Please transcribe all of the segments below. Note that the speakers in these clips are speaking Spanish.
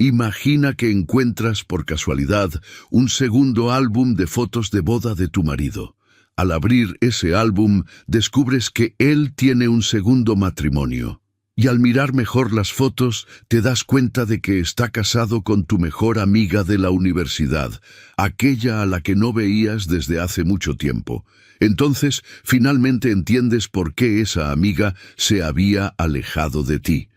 Imagina que encuentras por casualidad un segundo álbum de fotos de boda de tu marido. Al abrir ese álbum, descubres que él tiene un segundo matrimonio. Y al mirar mejor las fotos, te das cuenta de que está casado con tu mejor amiga de la universidad, aquella a la que no veías desde hace mucho tiempo. Entonces, finalmente entiendes por qué esa amiga se había alejado de ti.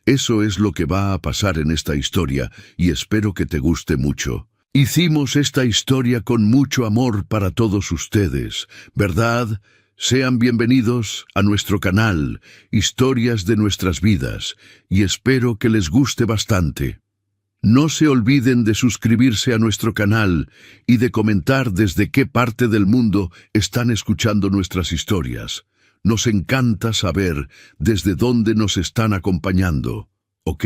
Eso es lo que va a pasar en esta historia, y espero que te guste mucho. Hicimos esta historia con mucho amor para todos ustedes, ¿verdad? Sean bienvenidos a nuestro canal, Historias de Nuestras Vidas, y espero que les guste bastante. No se olviden de suscribirse a nuestro canal y de comentar desde qué parte del mundo están escuchando nuestras historias. Nos encanta saber desde dónde nos están acompañando, ¿ok?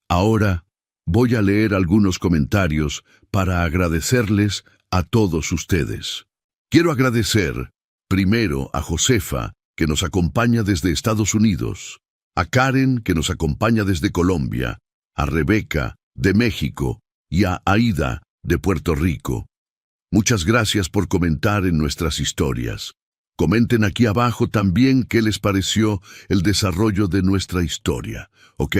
Ahora voy a leer algunos comentarios para agradecerles a todos ustedes. Quiero agradecer primero a Josefa, que nos acompaña desde Estados Unidos, a Karen, que nos acompaña desde Colombia, a Rebeca, de México, y a Aida, de Puerto Rico. Muchas gracias por comentar en nuestras historias. Comenten aquí abajo también qué les pareció el desarrollo de nuestra historia, ¿ok?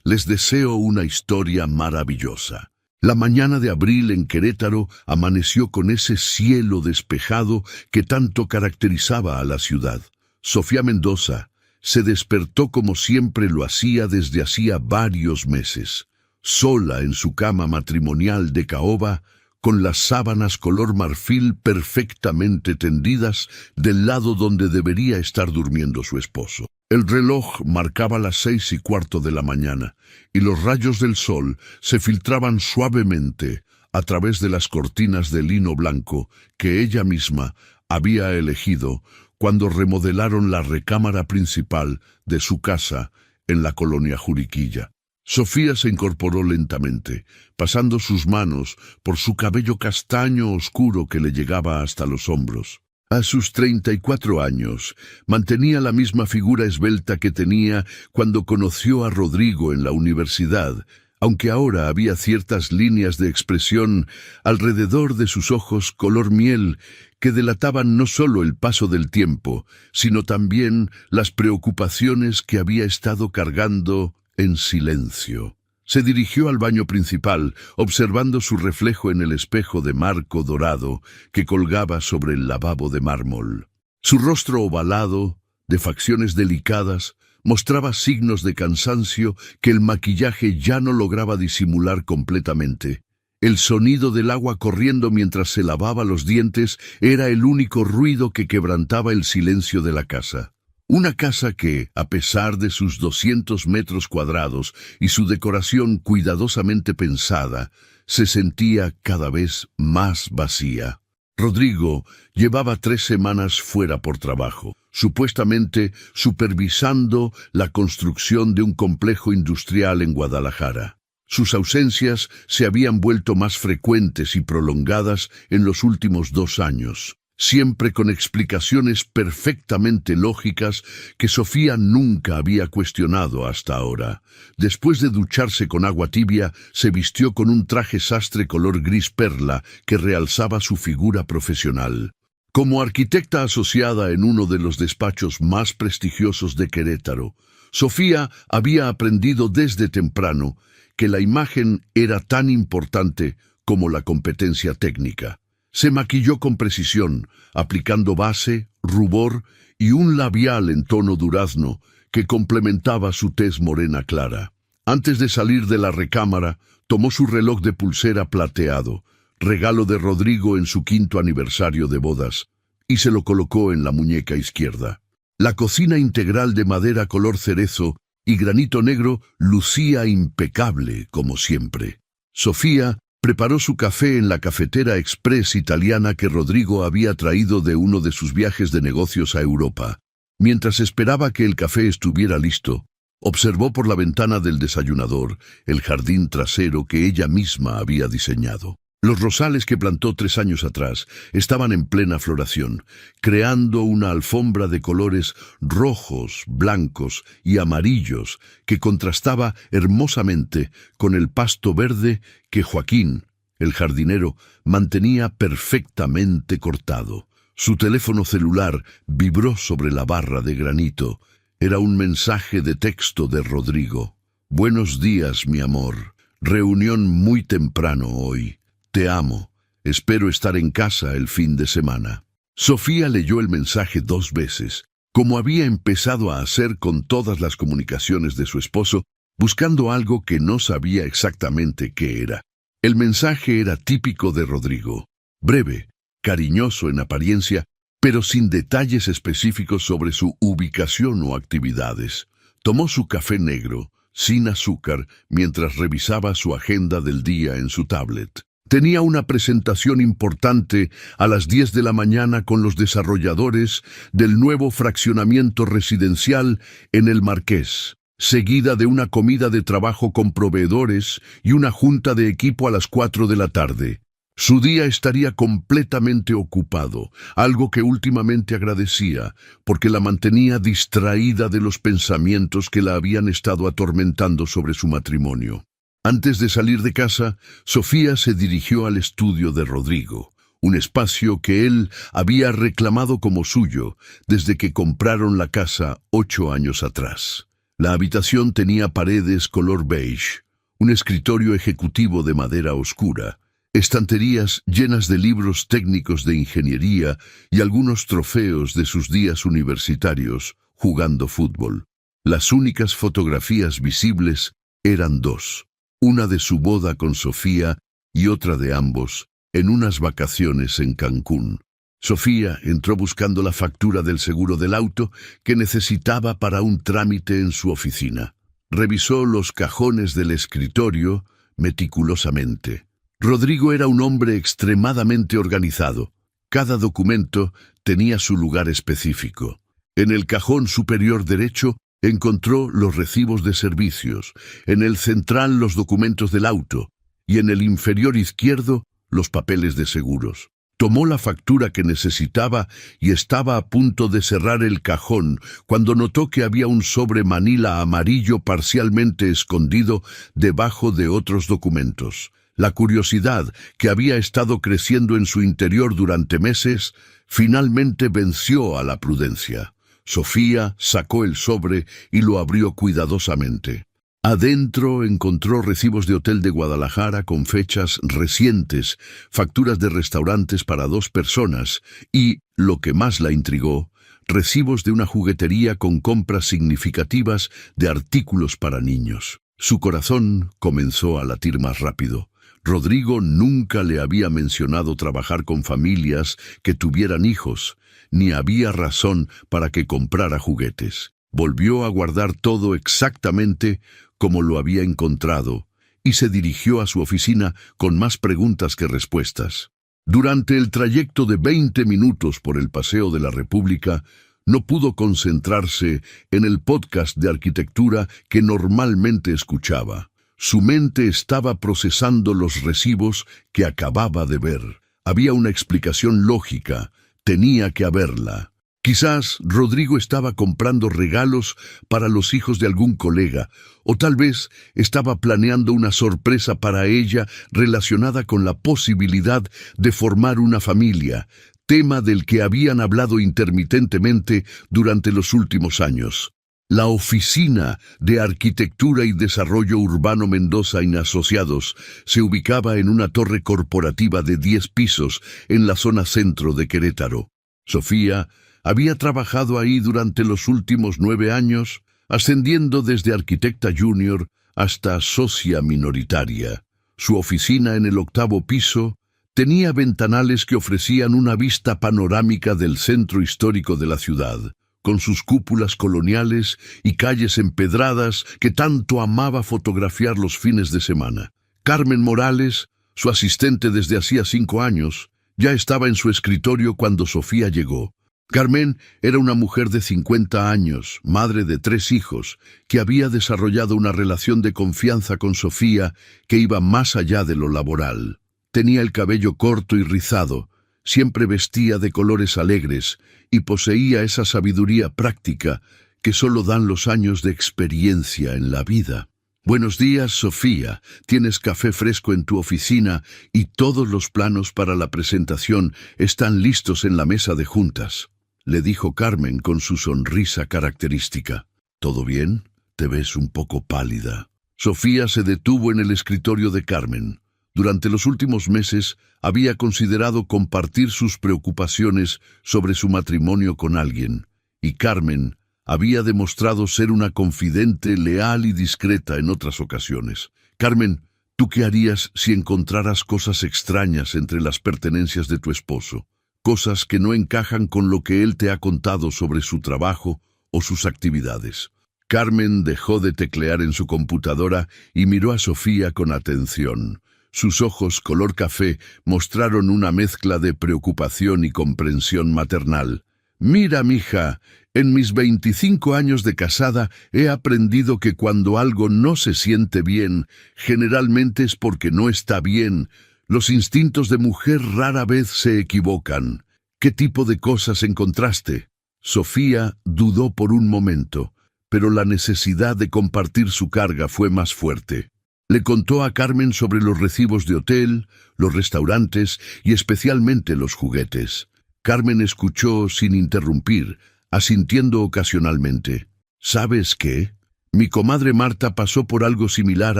Les deseo una historia maravillosa. La mañana de abril en Querétaro amaneció con ese cielo despejado que tanto caracterizaba a la ciudad. Sofía Mendoza se despertó como siempre lo hacía desde hacía varios meses, sola en su cama matrimonial de caoba, con las sábanas color marfil perfectamente tendidas del lado donde debería estar durmiendo su esposo. El reloj marcaba las 6:15 de la mañana, y los rayos del sol se filtraban suavemente a través de las cortinas de lino blanco que ella misma había elegido cuando remodelaron la recámara principal de su casa en la colonia Juriquilla. Sofía se incorporó lentamente, pasando sus manos por su cabello castaño oscuro que le llegaba hasta los hombros. A sus 34 años, mantenía la misma figura esbelta que tenía cuando conoció a Rodrigo en la universidad, aunque ahora había ciertas líneas de expresión alrededor de sus ojos color miel que delataban no solo el paso del tiempo, sino también las preocupaciones que había estado cargando en silencio. Se dirigió al baño principal, observando su reflejo en el espejo de marco dorado que colgaba sobre el lavabo de mármol. Su rostro ovalado, de facciones delicadas, mostraba signos de cansancio que el maquillaje ya no lograba disimular completamente. El sonido del agua corriendo mientras se lavaba los dientes era el único ruido que quebrantaba el silencio de la casa. Una casa que, a pesar de sus 200 metros cuadrados y su decoración cuidadosamente pensada, se sentía cada vez más vacía. Rodrigo llevaba 3 semanas fuera por trabajo, supuestamente supervisando la construcción de un complejo industrial en Guadalajara. Sus ausencias se habían vuelto más frecuentes y prolongadas en los últimos 2 años. Siempre con explicaciones perfectamente lógicas que Sofía nunca había cuestionado hasta ahora. Después de ducharse con agua tibia, se vistió con un traje sastre color gris perla que realzaba su figura profesional. Como arquitecta asociada en uno de los despachos más prestigiosos de Querétaro, Sofía había aprendido desde temprano que la imagen era tan importante como la competencia técnica. Se maquilló con precisión, aplicando base, rubor y un labial en tono durazno que complementaba su tez morena clara. Antes de salir de la recámara, tomó su reloj de pulsera plateado, regalo de Rodrigo en su 5º aniversario de bodas, y se lo colocó en la muñeca izquierda. La cocina integral de madera color cerezo y granito negro lucía impecable como siempre. Sofía preparó su café en la cafetera express italiana que Rodrigo había traído de uno de sus viajes de negocios a Europa. Mientras esperaba que el café estuviera listo, observó por la ventana del desayunador el jardín trasero que ella misma había diseñado. Los rosales que plantó 3 años atrás estaban en plena floración, creando una alfombra de colores rojos, blancos y amarillos que contrastaba hermosamente con el pasto verde que Joaquín, el jardinero, mantenía perfectamente cortado. Su teléfono celular vibró sobre la barra de granito. Era un mensaje de texto de Rodrigo. «Buenos días, mi amor. Reunión muy temprano hoy. Te amo. Espero estar en casa el fin de semana». Sofía leyó el mensaje 2 veces, como había empezado a hacer con todas las comunicaciones de su esposo, buscando algo que no sabía exactamente qué era. El mensaje era típico de Rodrigo, breve, cariñoso en apariencia, pero sin detalles específicos sobre su ubicación o actividades. Tomó su café negro, sin azúcar, mientras revisaba su agenda del día en su tablet. Tenía una presentación importante a las 10 de la mañana con los desarrolladores del nuevo fraccionamiento residencial en El Marqués, seguida de una comida de trabajo con proveedores y una junta de equipo a las 4 de la tarde. Su día estaría completamente ocupado, algo que últimamente agradecía, porque la mantenía distraída de los pensamientos que la habían estado atormentando sobre su matrimonio. Antes de salir de casa, Sofía se dirigió al estudio de Rodrigo, un espacio que él había reclamado como suyo desde que compraron la casa 8 años atrás. La habitación tenía paredes color beige, un escritorio ejecutivo de madera oscura, estanterías llenas de libros técnicos de ingeniería y algunos trofeos de sus días universitarios jugando fútbol. Las únicas fotografías visibles eran 2. Una de su boda con Sofía y otra de ambos, en unas vacaciones en Cancún. Sofía entró buscando la factura del seguro del auto que necesitaba para un trámite en su oficina. Revisó los cajones del escritorio meticulosamente. Rodrigo era un hombre extremadamente organizado. Cada documento tenía su lugar específico. En el cajón superior derecho encontró los recibos de servicios, en el central los documentos del auto y en el inferior izquierdo los papeles de seguros. Tomó la factura que necesitaba y estaba a punto de cerrar el cajón cuando notó que había un sobre manila amarillo parcialmente escondido debajo de otros documentos. La curiosidad, que había estado creciendo en su interior durante meses, finalmente venció a la prudencia. Sofía sacó el sobre y lo abrió cuidadosamente. Adentro encontró recibos de hotel de Guadalajara con fechas recientes, facturas de restaurantes para 2 personas y, lo que más la intrigó, recibos de una juguetería con compras significativas de artículos para niños. Su corazón comenzó a latir más rápido. Rodrigo nunca le había mencionado trabajar con familias que tuvieran hijos, ni había razón para que comprara juguetes. Volvió a guardar todo exactamente como lo había encontrado y se dirigió a su oficina con más preguntas que respuestas. Durante el trayecto de 20 minutos por el Paseo de la República, no pudo concentrarse en el podcast de arquitectura que normalmente escuchaba. Su mente estaba procesando los recibos que acababa de ver. Había una explicación lógica, tenía que haberla. Quizás Rodrigo estaba comprando regalos para los hijos de algún colega, o tal vez estaba planeando una sorpresa para ella relacionada con la posibilidad de formar una familia, tema del que habían hablado intermitentemente durante los últimos años. La Oficina de Arquitectura y Desarrollo Urbano Mendoza y Asociados se ubicaba en una torre corporativa de 10 pisos en la zona centro de Querétaro. Sofía había trabajado ahí durante los últimos 9 años, ascendiendo desde arquitecta junior hasta socia minoritaria. Su oficina en el 8º piso tenía ventanales que ofrecían una vista panorámica del centro histórico de la ciudad, con sus cúpulas coloniales y calles empedradas que tanto amaba fotografiar los fines de semana. Carmen Morales, su asistente desde hacía 5 años, ya estaba en su escritorio cuando Sofía llegó. Carmen era una mujer de 50 años, madre de 3 hijos, que había desarrollado una relación de confianza con Sofía que iba más allá de lo laboral. Tenía el cabello corto y rizado, siempre vestía de colores alegres y poseía esa sabiduría práctica que solo dan los años de experiencia en la vida. «Buenos días, Sofía. Tienes café fresco en tu oficina y todos los planos para la presentación están listos en la mesa de juntas», le dijo Carmen con su sonrisa característica. «¿Todo bien? Te ves un poco pálida». Sofía se detuvo en el escritorio de Carmen. Durante los últimos meses había considerado compartir sus preocupaciones sobre su matrimonio con alguien, y Carmen había demostrado ser una confidente leal y discreta en otras ocasiones. «Carmen, ¿tú qué harías si encontraras cosas extrañas entre las pertenencias de tu esposo? Cosas que no encajan con lo que él te ha contado sobre su trabajo o sus actividades». Carmen dejó de teclear en su computadora y miró a Sofía con atención. Sus ojos color café mostraron una mezcla de preocupación y comprensión maternal. «Mira, mija, en mis 25 años de casada he aprendido que cuando algo no se siente bien, generalmente es porque no está bien. Los instintos de mujer rara vez se equivocan. ¿Qué tipo de cosas encontraste?» Sofía dudó por un momento, pero la necesidad de compartir su carga fue más fuerte. Le contó a Carmen sobre los recibos de hotel, los restaurantes y especialmente los juguetes. Carmen escuchó sin interrumpir, asintiendo ocasionalmente. «¿Sabes qué? Mi comadre Marta pasó por algo similar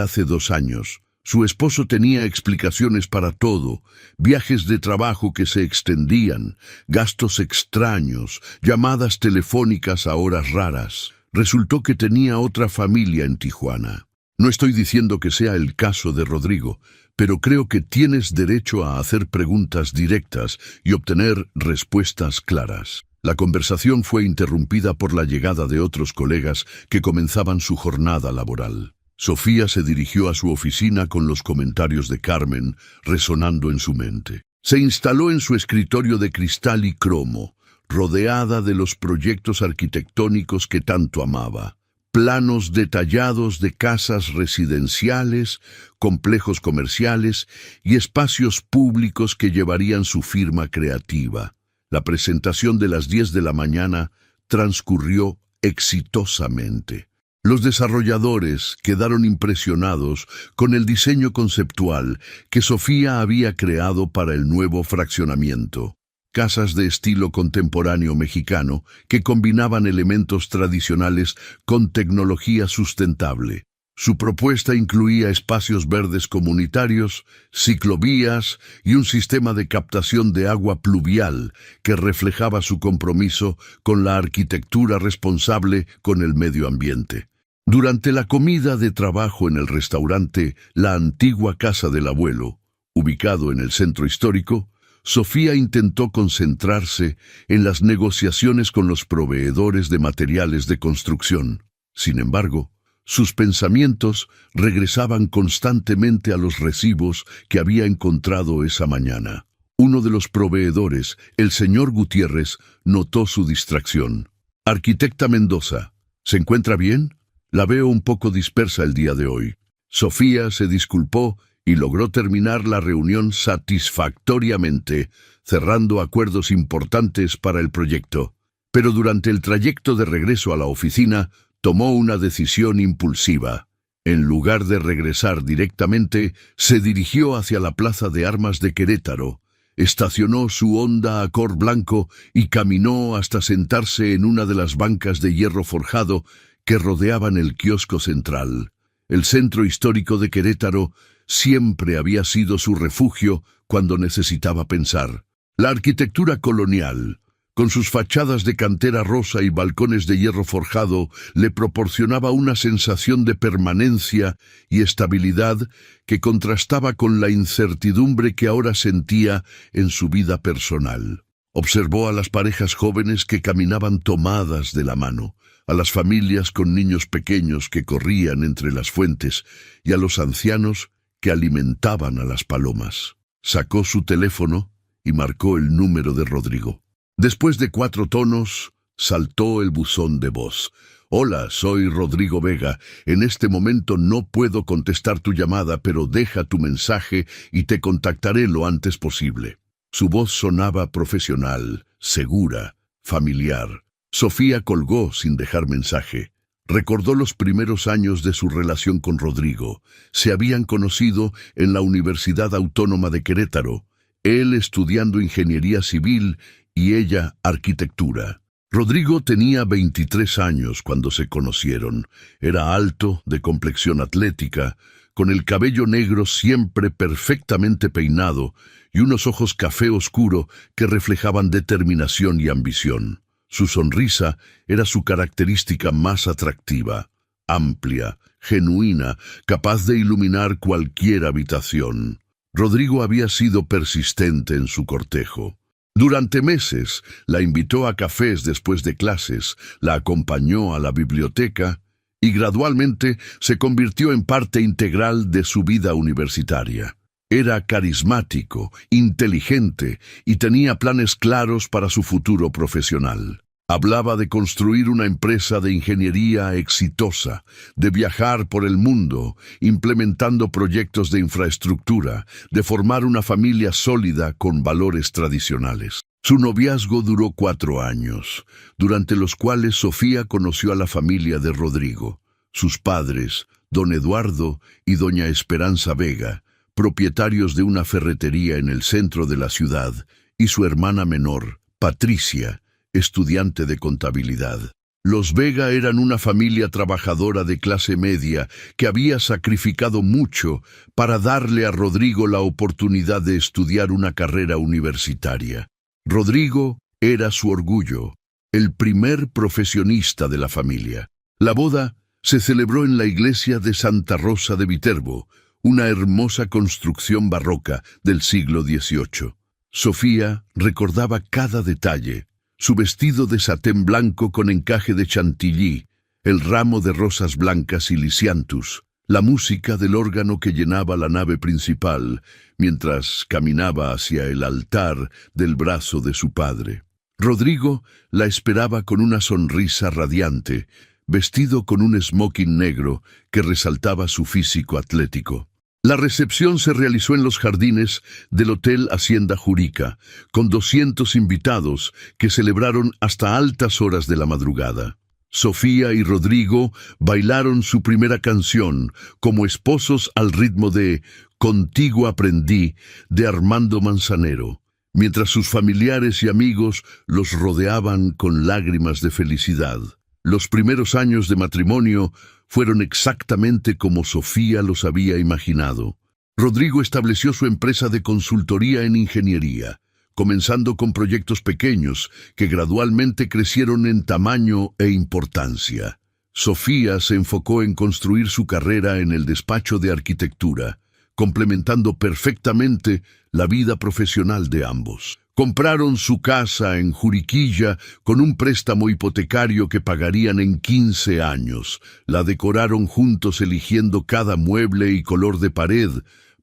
hace 2 años. Su esposo tenía explicaciones para todo, viajes de trabajo que se extendían, gastos extraños, llamadas telefónicas a horas raras. Resultó que tenía otra familia en Tijuana. No estoy diciendo que sea el caso de Rodrigo, pero creo que tienes derecho a hacer preguntas directas y obtener respuestas claras». La conversación fue interrumpida por la llegada de otros colegas que comenzaban su jornada laboral. Sofía se dirigió a su oficina con los comentarios de Carmen resonando en su mente. Se instaló en su escritorio de cristal y cromo, rodeada de los proyectos arquitectónicos que tanto amaba. Planos detallados de casas residenciales, complejos comerciales y espacios públicos que llevarían su firma creativa. La presentación de las 10 de la mañana transcurrió exitosamente. Los desarrolladores quedaron impresionados con el diseño conceptual que Sofía había creado para el nuevo fraccionamiento. Casas de estilo contemporáneo mexicano que combinaban elementos tradicionales con tecnología sustentable. Su propuesta incluía espacios verdes comunitarios, ciclovías y un sistema de captación de agua pluvial que reflejaba su compromiso con la arquitectura responsable con el medio ambiente. Durante la comida de trabajo en el restaurante La Antigua Casa del Abuelo, ubicado en el centro histórico, Sofía intentó concentrarse en las negociaciones con los proveedores de materiales de construcción. Sin embargo, sus pensamientos regresaban constantemente a los recibos que había encontrado esa mañana. Uno de los proveedores, el señor Gutiérrez, notó su distracción. «Arquitecta Mendoza, ¿se encuentra bien? La veo un poco dispersa el día de hoy». Sofía se disculpó y logró terminar la reunión satisfactoriamente, cerrando acuerdos importantes para el proyecto. Pero durante el trayecto de regreso a la oficina, tomó una decisión impulsiva. En lugar de regresar directamente, se dirigió hacia la Plaza de Armas de Querétaro, estacionó su Honda Accord blanco y caminó hasta sentarse en una de las bancas de hierro forjado que rodeaban el kiosco central. El centro histórico de Querétaro siempre había sido su refugio cuando necesitaba pensar. La arquitectura colonial, con sus fachadas de cantera rosa y balcones de hierro forjado, le proporcionaba una sensación de permanencia y estabilidad que contrastaba con la incertidumbre que ahora sentía en su vida personal. Observó a las parejas jóvenes que caminaban tomadas de la mano, a las familias con niños pequeños que corrían entre las fuentes y a los ancianos que alimentaban a las palomas. Sacó su teléfono y marcó el número de Rodrigo. Después de 4 tonos, Saltó el buzón de voz. «Hola, soy Rodrigo Vega. En este momento no puedo contestar tu llamada, pero deja tu mensaje y te contactaré lo antes posible». Su voz sonaba profesional, segura, familiar. Sofía colgó sin dejar mensaje. Recordó los primeros años de su relación con Rodrigo. Se habían conocido en la Universidad Autónoma de Querétaro, él estudiando ingeniería civil y ella arquitectura. Rodrigo tenía 23 años cuando se conocieron. Era alto, de complexión atlética, con el cabello negro siempre perfectamente peinado y unos ojos café oscuro que reflejaban determinación y ambición. Su sonrisa era su característica más atractiva, amplia, genuina, capaz de iluminar cualquier habitación. Rodrigo había sido persistente en su cortejo. Durante meses la invitó a cafés después de clases, la acompañó a la biblioteca y gradualmente se convirtió en parte integral de su vida universitaria. Era carismático, inteligente y tenía planes claros para su futuro profesional. Hablaba de construir una empresa de ingeniería exitosa, de viajar por el mundo, implementando proyectos de infraestructura, de formar una familia sólida con valores tradicionales. Su noviazgo duró 4 años, durante los cuales Sofía conoció a la familia de Rodrigo, sus padres, don Eduardo y doña Esperanza Vega, propietarios de una ferretería en el centro de la ciudad, y su hermana menor, Patricia, estudiante de contabilidad. Los Vega eran una familia trabajadora de clase media que había sacrificado mucho para darle a Rodrigo la oportunidad de estudiar una carrera universitaria. Rodrigo era su orgullo, el primer profesionista de la familia. La boda se celebró en la iglesia de Santa Rosa de Viterbo, una hermosa construcción barroca del siglo XVIII. Sofía recordaba cada detalle: su vestido de satén blanco con encaje de chantilly, el ramo de rosas blancas y lisianthus, la música del órgano que llenaba la nave principal, mientras caminaba hacia el altar del brazo de su padre. Rodrigo la esperaba con una sonrisa radiante, vestido con un smoking negro que resaltaba su físico atlético. La recepción se realizó en los jardines del Hotel Hacienda Jurica, con 200 invitados que celebraron hasta altas horas de la madrugada. Sofía y Rodrigo bailaron su primera canción como esposos al ritmo de «Contigo aprendí» de Armando Manzanero, mientras sus familiares y amigos los rodeaban con lágrimas de felicidad. Los primeros años de matrimonio fueron exactamente como Sofía los había imaginado. Rodrigo estableció su empresa de consultoría en ingeniería, comenzando con proyectos pequeños que gradualmente crecieron en tamaño e importancia. Sofía se enfocó en construir su carrera en el despacho de arquitectura, complementando perfectamente la vida profesional de ambos. Compraron su casa en Juriquilla con un préstamo hipotecario que pagarían en 15 años. La decoraron juntos eligiendo cada mueble y color de pared.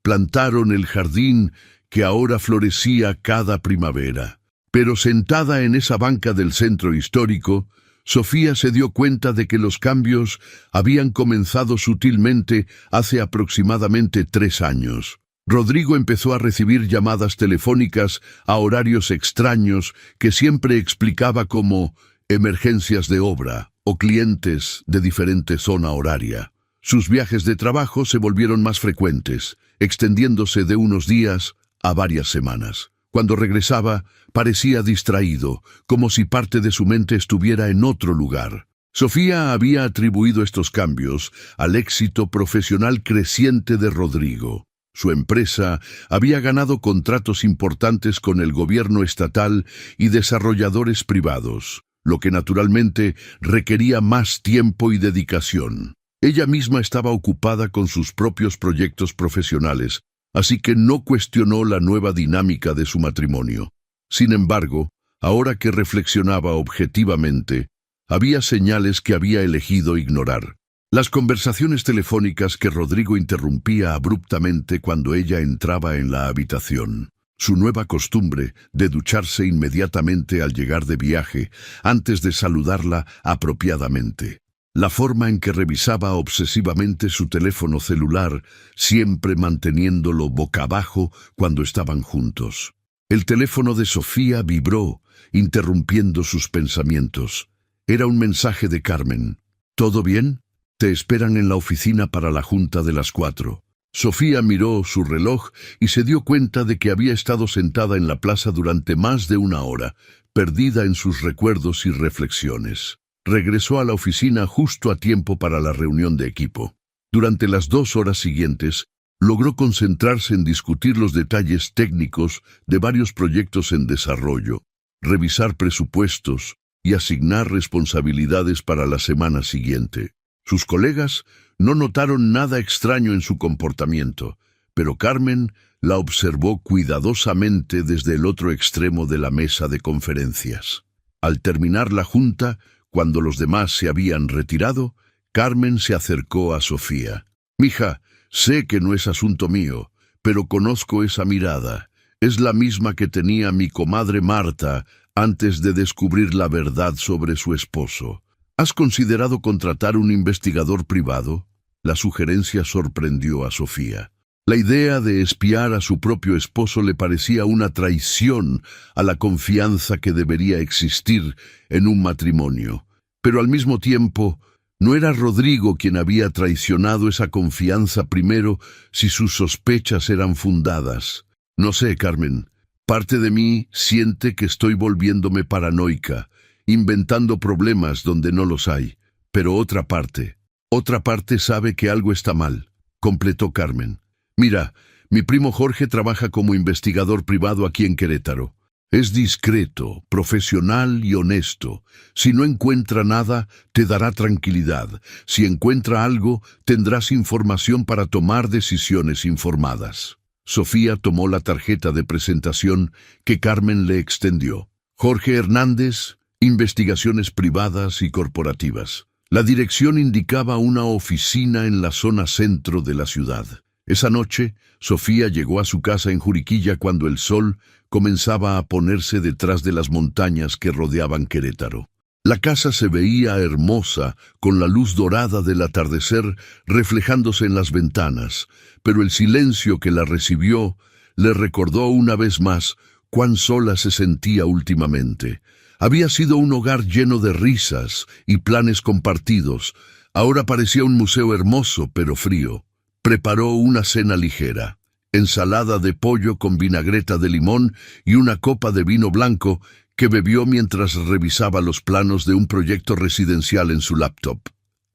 Plantaron el jardín que ahora florecía cada primavera. Pero sentada en esa banca del centro histórico, Sofía se dio cuenta de que los cambios habían comenzado sutilmente hace aproximadamente 3 años. Rodrigo empezó a recibir llamadas telefónicas a horarios extraños que siempre explicaba como emergencias de obra o clientes de diferente zona horaria. Sus viajes de trabajo se volvieron más frecuentes, extendiéndose de unos días a varias semanas. Cuando regresaba, parecía distraído, como si parte de su mente estuviera en otro lugar. Sofía había atribuido estos cambios al éxito profesional creciente de Rodrigo. Su empresa había ganado contratos importantes con el gobierno estatal y desarrolladores privados, lo que naturalmente requería más tiempo y dedicación. Ella misma estaba ocupada con sus propios proyectos profesionales, así que no cuestionó la nueva dinámica de su matrimonio. Sin embargo, ahora que reflexionaba objetivamente, había señales que había elegido ignorar. Las conversaciones telefónicas que Rodrigo interrumpía abruptamente cuando ella entraba en la habitación. Su nueva costumbre de ducharse inmediatamente al llegar de viaje, antes de saludarla apropiadamente. La forma en que revisaba obsesivamente su teléfono celular, siempre manteniéndolo boca abajo cuando estaban juntos. El teléfono de Sofía vibró, interrumpiendo sus pensamientos. Era un mensaje de Carmen. ¿Todo bien? Te esperan en la oficina para la junta de las 4. Sofía miró su reloj y se dio cuenta de que había estado sentada en la plaza durante más de una hora, perdida en sus recuerdos y reflexiones. Regresó a la oficina justo a tiempo para la reunión de equipo. Durante las 2 horas siguientes, logró concentrarse en discutir los detalles técnicos de varios proyectos en desarrollo, revisar presupuestos y asignar responsabilidades para la semana siguiente. Sus colegas no notaron nada extraño en su comportamiento, pero Carmen la observó cuidadosamente desde el otro extremo de la mesa de conferencias. Al terminar la junta, cuando los demás se habían retirado, Carmen se acercó a Sofía. «Mija, sé que no es asunto mío, pero conozco esa mirada. Es la misma que tenía mi comadre Marta antes de descubrir la verdad sobre su esposo. ¿Has considerado contratar un investigador privado?» La sugerencia sorprendió a Sofía. La idea de espiar a su propio esposo le parecía una traición a la confianza que debería existir en un matrimonio. Pero al mismo tiempo, ¿no era Rodrigo quien había traicionado esa confianza primero si sus sospechas eran fundadas? No sé, Carmen. Parte de mí siente que estoy volviéndome paranoica, inventando problemas donde no los hay. Pero otra parte sabe que algo está mal, completó Carmen. Mira, mi primo Jorge trabaja como investigador privado aquí en Querétaro. Es discreto, profesional y honesto. Si no encuentra nada, te dará tranquilidad. Si encuentra algo, tendrás información para tomar decisiones informadas. Sofía tomó la tarjeta de presentación que Carmen le extendió. Jorge Hernández, Investigaciones Privadas y Corporativas. La dirección indicaba una oficina en la zona centro de la ciudad. Esa noche, Sofía llegó a su casa en Juriquilla cuando el sol comenzaba a ponerse detrás de las montañas que rodeaban Querétaro. La casa se veía hermosa, con la luz dorada del atardecer reflejándose en las ventanas, pero el silencio que la recibió le recordó una vez más cuán sola se sentía últimamente. Había sido un hogar lleno de risas y planes compartidos. Ahora parecía un museo hermoso, pero frío. Preparó una cena ligera, ensalada de pollo con vinagreta de limón y una copa de vino blanco que bebió mientras revisaba los planos de un proyecto residencial en su laptop.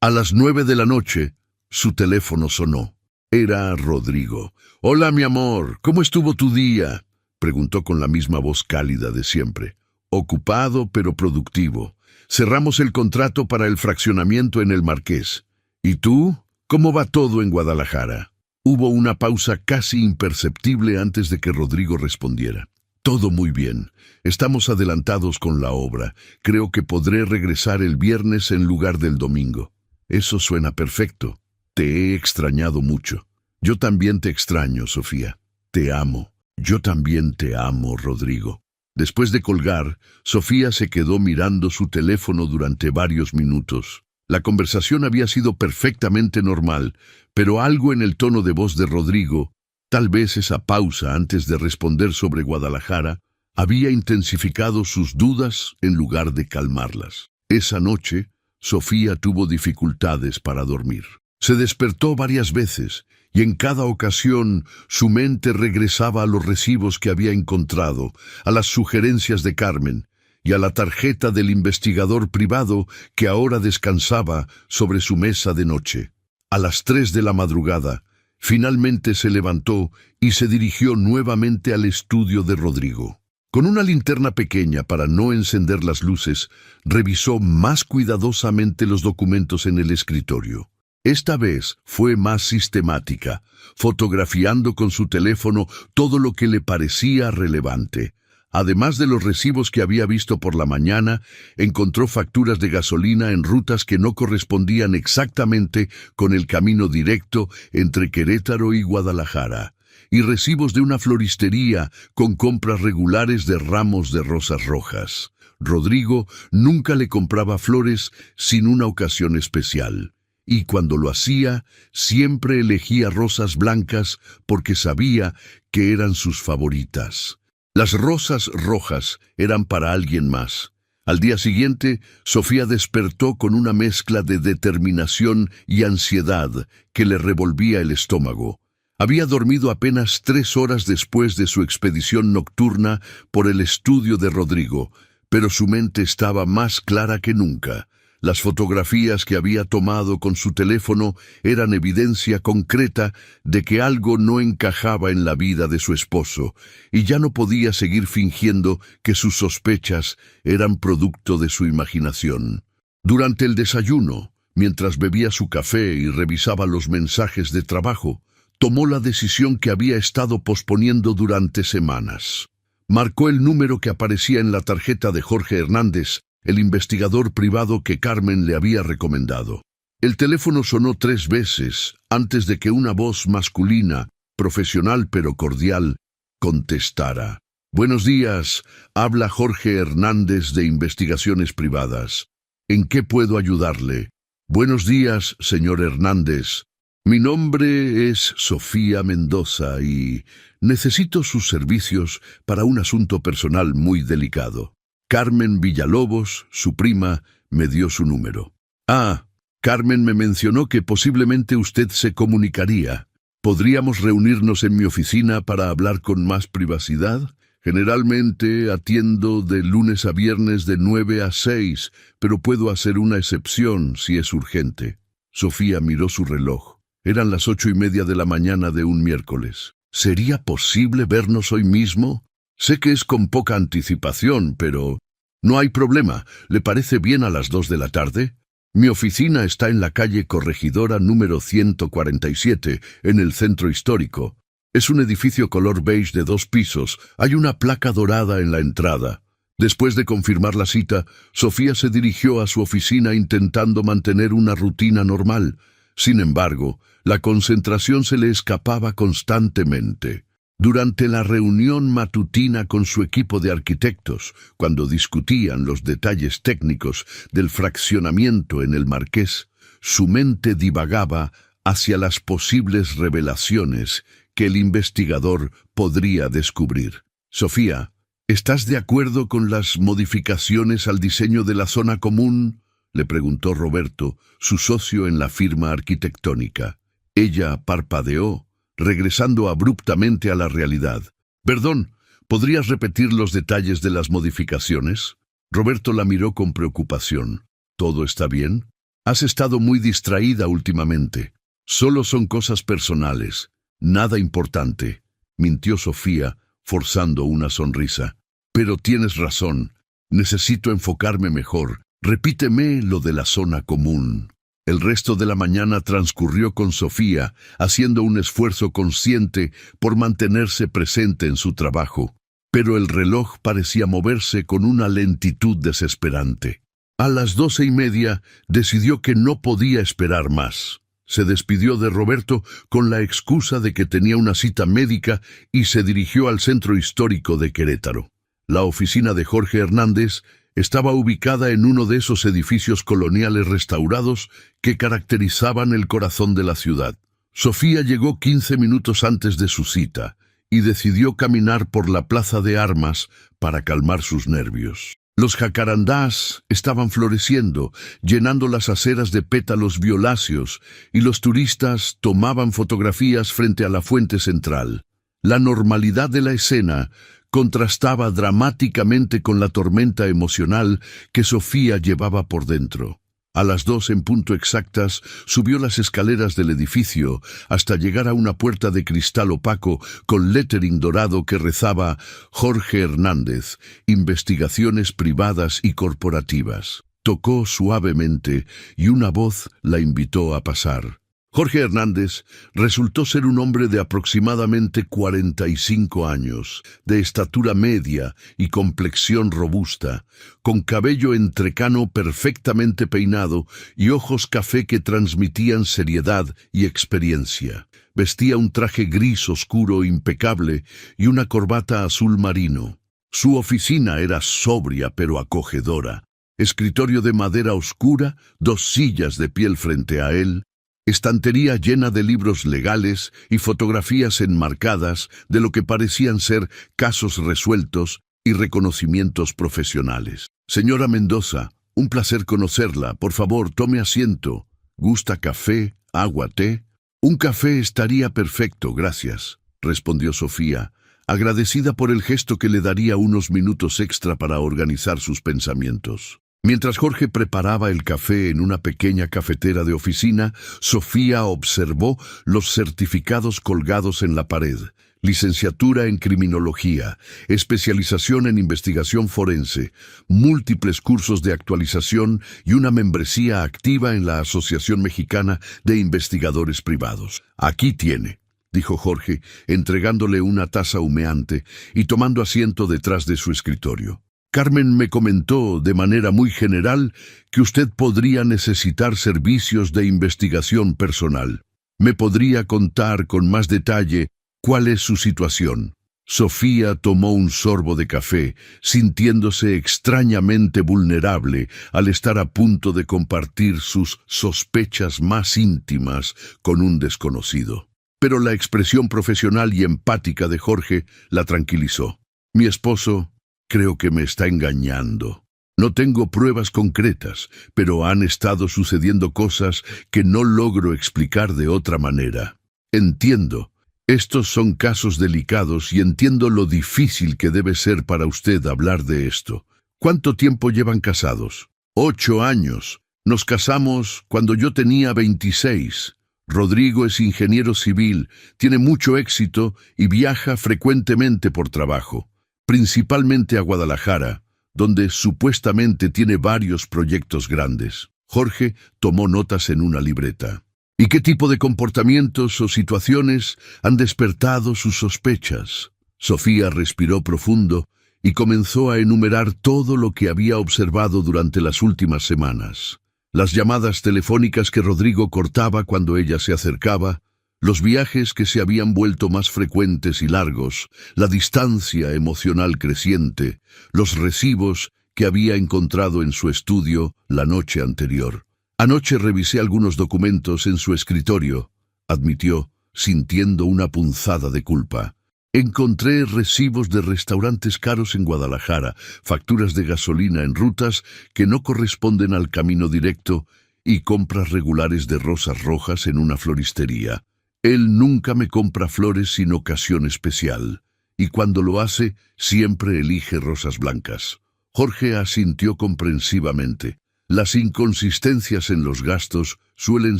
A las 9 de la noche, su teléfono sonó. Era Rodrigo. «Hola, mi amor, ¿cómo estuvo tu día?», preguntó con la misma voz cálida de siempre. «Ocupado, pero productivo. Cerramos el contrato para el fraccionamiento en el Marqués. ¿Y tú? ¿Cómo va todo en Guadalajara?». Hubo una pausa casi imperceptible antes de que Rodrigo respondiera. «Todo muy bien. Estamos adelantados con la obra. Creo que podré regresar el viernes en lugar del domingo». «Eso suena perfecto. Te he extrañado mucho». «Yo también te extraño, Sofía. Te amo». «Yo también te amo, Rodrigo». Después de colgar, Sofía se quedó mirando su teléfono durante varios minutos. La conversación había sido perfectamente normal, pero algo en el tono de voz de Rodrigo, tal vez esa pausa antes de responder sobre Guadalajara, había intensificado sus dudas en lugar de calmarlas. Esa noche, Sofía tuvo dificultades para dormir. Se despertó varias veces, y en cada ocasión su mente regresaba a los recibos que había encontrado, a las sugerencias de Carmen, y a la tarjeta del investigador privado que ahora descansaba sobre su mesa de noche. A las 3 de la madrugada, finalmente se levantó y se dirigió nuevamente al estudio de Rodrigo. Con una linterna pequeña para no encender las luces, revisó más cuidadosamente los documentos en el escritorio. Esta vez fue más sistemática, fotografiando con su teléfono todo lo que le parecía relevante. Además de los recibos que había visto por la mañana, encontró facturas de gasolina en rutas que no correspondían exactamente con el camino directo entre Querétaro y Guadalajara, y recibos de una floristería con compras regulares de ramos de rosas rojas. Rodrigo nunca le compraba flores sin una ocasión especial, y cuando lo hacía, siempre elegía rosas blancas porque sabía que eran sus favoritas. Las rosas rojas eran para alguien más. Al día siguiente, Sofía despertó con una mezcla de determinación y ansiedad que le revolvía el estómago. Había dormido apenas 3 horas después de su expedición nocturna por el estudio de Rodrigo, pero su mente estaba más clara que nunca. Las fotografías que había tomado con su teléfono eran evidencia concreta de que algo no encajaba en la vida de su esposo, y ya no podía seguir fingiendo que sus sospechas eran producto de su imaginación. Durante el desayuno, mientras bebía su café y revisaba los mensajes de trabajo, tomó la decisión que había estado posponiendo durante semanas. Marcó el número que aparecía en la tarjeta de Jorge Hernández, el investigador privado que Carmen le había recomendado. El teléfono sonó 3 veces antes de que una voz masculina, profesional pero cordial, contestara. «Buenos días, habla Jorge Hernández de Investigaciones Privadas. ¿En qué puedo ayudarle?» «Buenos días, señor Hernández. Mi nombre es Sofía Mendoza y necesito sus servicios para un asunto personal muy delicado. Carmen Villalobos, su prima, me dio su número». «Ah, Carmen me mencionó que posiblemente usted se comunicaría. ¿Podríamos reunirnos en mi oficina para hablar con más privacidad? Generalmente atiendo de lunes a viernes de 9 a 6, pero puedo hacer una excepción si es urgente». Sofía miró su reloj. Eran las 8:30 de la mañana de un miércoles. ¿Sería posible vernos hoy mismo? Sé que es con poca anticipación, pero... «No hay problema. ¿Le parece bien a las 2 de la tarde? Mi oficina está en la calle Corregidora número 147, en el centro histórico. Es un edificio color beige de 2 pisos. Hay una placa dorada en la entrada». Después de confirmar la cita, Sofía se dirigió a su oficina intentando mantener una rutina normal. Sin embargo, la concentración se le escapaba constantemente. Durante la reunión matutina con su equipo de arquitectos, cuando discutían los detalles técnicos del fraccionamiento en el Marqués, su mente divagaba hacia las posibles revelaciones que el investigador podría descubrir. «Sofía, ¿estás de acuerdo con las modificaciones al diseño de la zona común?», le preguntó Roberto, su socio en la firma arquitectónica. Ella parpadeó, regresando abruptamente a la realidad. «Perdón, ¿podrías repetir los detalles de las modificaciones?». Roberto la miró con preocupación. «¿Todo está bien? Has estado muy distraída últimamente. Solo son cosas personales. Nada importante», mintió Sofía, forzando una sonrisa. «Pero tienes razón. Necesito enfocarme mejor. Repíteme lo de la zona común». El resto de la mañana transcurrió con Sofía, haciendo un esfuerzo consciente por mantenerse presente en su trabajo. Pero el reloj parecía moverse con una lentitud desesperante. A las 12:30 decidió que no podía esperar más. Se despidió de Roberto con la excusa de que tenía una cita médica y se dirigió al centro histórico de Querétaro. La oficina de Jorge Hernández estaba ubicada en uno de esos edificios coloniales restaurados que caracterizaban el corazón de la ciudad. Sofía llegó 15 minutos antes de su cita y decidió caminar por la plaza de armas para calmar sus nervios. Los jacarandás estaban floreciendo, llenando las aceras de pétalos violáceos, y los turistas tomaban fotografías frente a la fuente central. La normalidad de la escena contrastaba dramáticamente con la tormenta emocional que Sofía llevaba por dentro. A las 2 en punto exactas, subió las escaleras del edificio hasta llegar a una puerta de cristal opaco con lettering dorado que rezaba «Jorge Hernández, Investigaciones Privadas y Corporativas». Tocó suavemente y una voz la invitó a pasar. Jorge Hernández resultó ser un hombre de aproximadamente 45 años, de estatura media y complexión robusta, con cabello entrecano perfectamente peinado y ojos café que transmitían seriedad y experiencia. Vestía un traje gris oscuro impecable y una corbata azul marino. Su oficina era sobria pero acogedora. Escritorio de madera oscura, 2 sillas de piel frente a él, estantería llena de libros legales y fotografías enmarcadas de lo que parecían ser casos resueltos y reconocimientos profesionales. Señora Mendoza, un placer conocerla. Por favor, tome asiento. ¿Gusta café, agua, té? Un café estaría perfecto, gracias, respondió Sofía, agradecida por el gesto que le daría unos minutos extra para organizar sus pensamientos. Mientras Jorge preparaba el café en una pequeña cafetera de oficina, Sofía observó los certificados colgados en la pared. Licenciatura en Criminología, especialización en investigación forense, múltiples cursos de actualización y una membresía activa en la Asociación Mexicana de Investigadores Privados. Aquí tiene, dijo Jorge, entregándole una taza humeante y tomando asiento detrás de su escritorio. Carmen me comentó de manera muy general que usted podría necesitar servicios de investigación personal. ¿Me podría contar con más detalle cuál es su situación? Sofía tomó un sorbo de café, sintiéndose extrañamente vulnerable al estar a punto de compartir sus sospechas más íntimas con un desconocido. Pero la expresión profesional y empática de Jorge la tranquilizó. Mi esposo creo que me está engañando. No tengo pruebas concretas, pero han estado sucediendo cosas que no logro explicar de otra manera. Entiendo. Estos son casos delicados y entiendo lo difícil que debe ser para usted hablar de esto. ¿Cuánto tiempo llevan casados? 8 años. Nos casamos cuando yo tenía 26. Rodrigo es ingeniero civil, tiene mucho éxito y viaja frecuentemente por trabajo, principalmente a Guadalajara, donde supuestamente tiene varios proyectos grandes. Jorge tomó notas en una libreta. ¿Y qué tipo de comportamientos o situaciones han despertado sus sospechas? Sofía respiró profundo y comenzó a enumerar todo lo que había observado durante las últimas semanas. Las llamadas telefónicas que Rodrigo cortaba cuando ella se acercaba, los viajes que se habían vuelto más frecuentes y largos, la distancia emocional creciente, los recibos que había encontrado en su estudio la noche anterior. Anoche revisé algunos documentos en su escritorio, admitió, sintiendo una punzada de culpa. Encontré recibos de restaurantes caros en Guadalajara, facturas de gasolina en rutas que no corresponden al camino directo y compras regulares de rosas rojas en una floristería. Él nunca me compra flores sin ocasión especial, y cuando lo hace, siempre elige rosas blancas. Jorge asintió comprensivamente. Las inconsistencias en los gastos suelen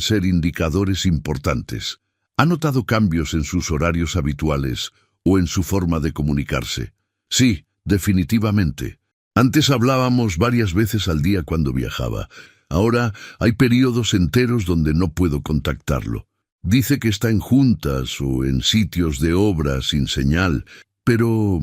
ser indicadores importantes. ¿Ha notado cambios en sus horarios habituales o en su forma de comunicarse? Sí, definitivamente. Antes hablábamos varias veces al día cuando viajaba. Ahora hay periodos enteros donde no puedo contactarlo. Dice que está en juntas o en sitios de obra sin señal, pero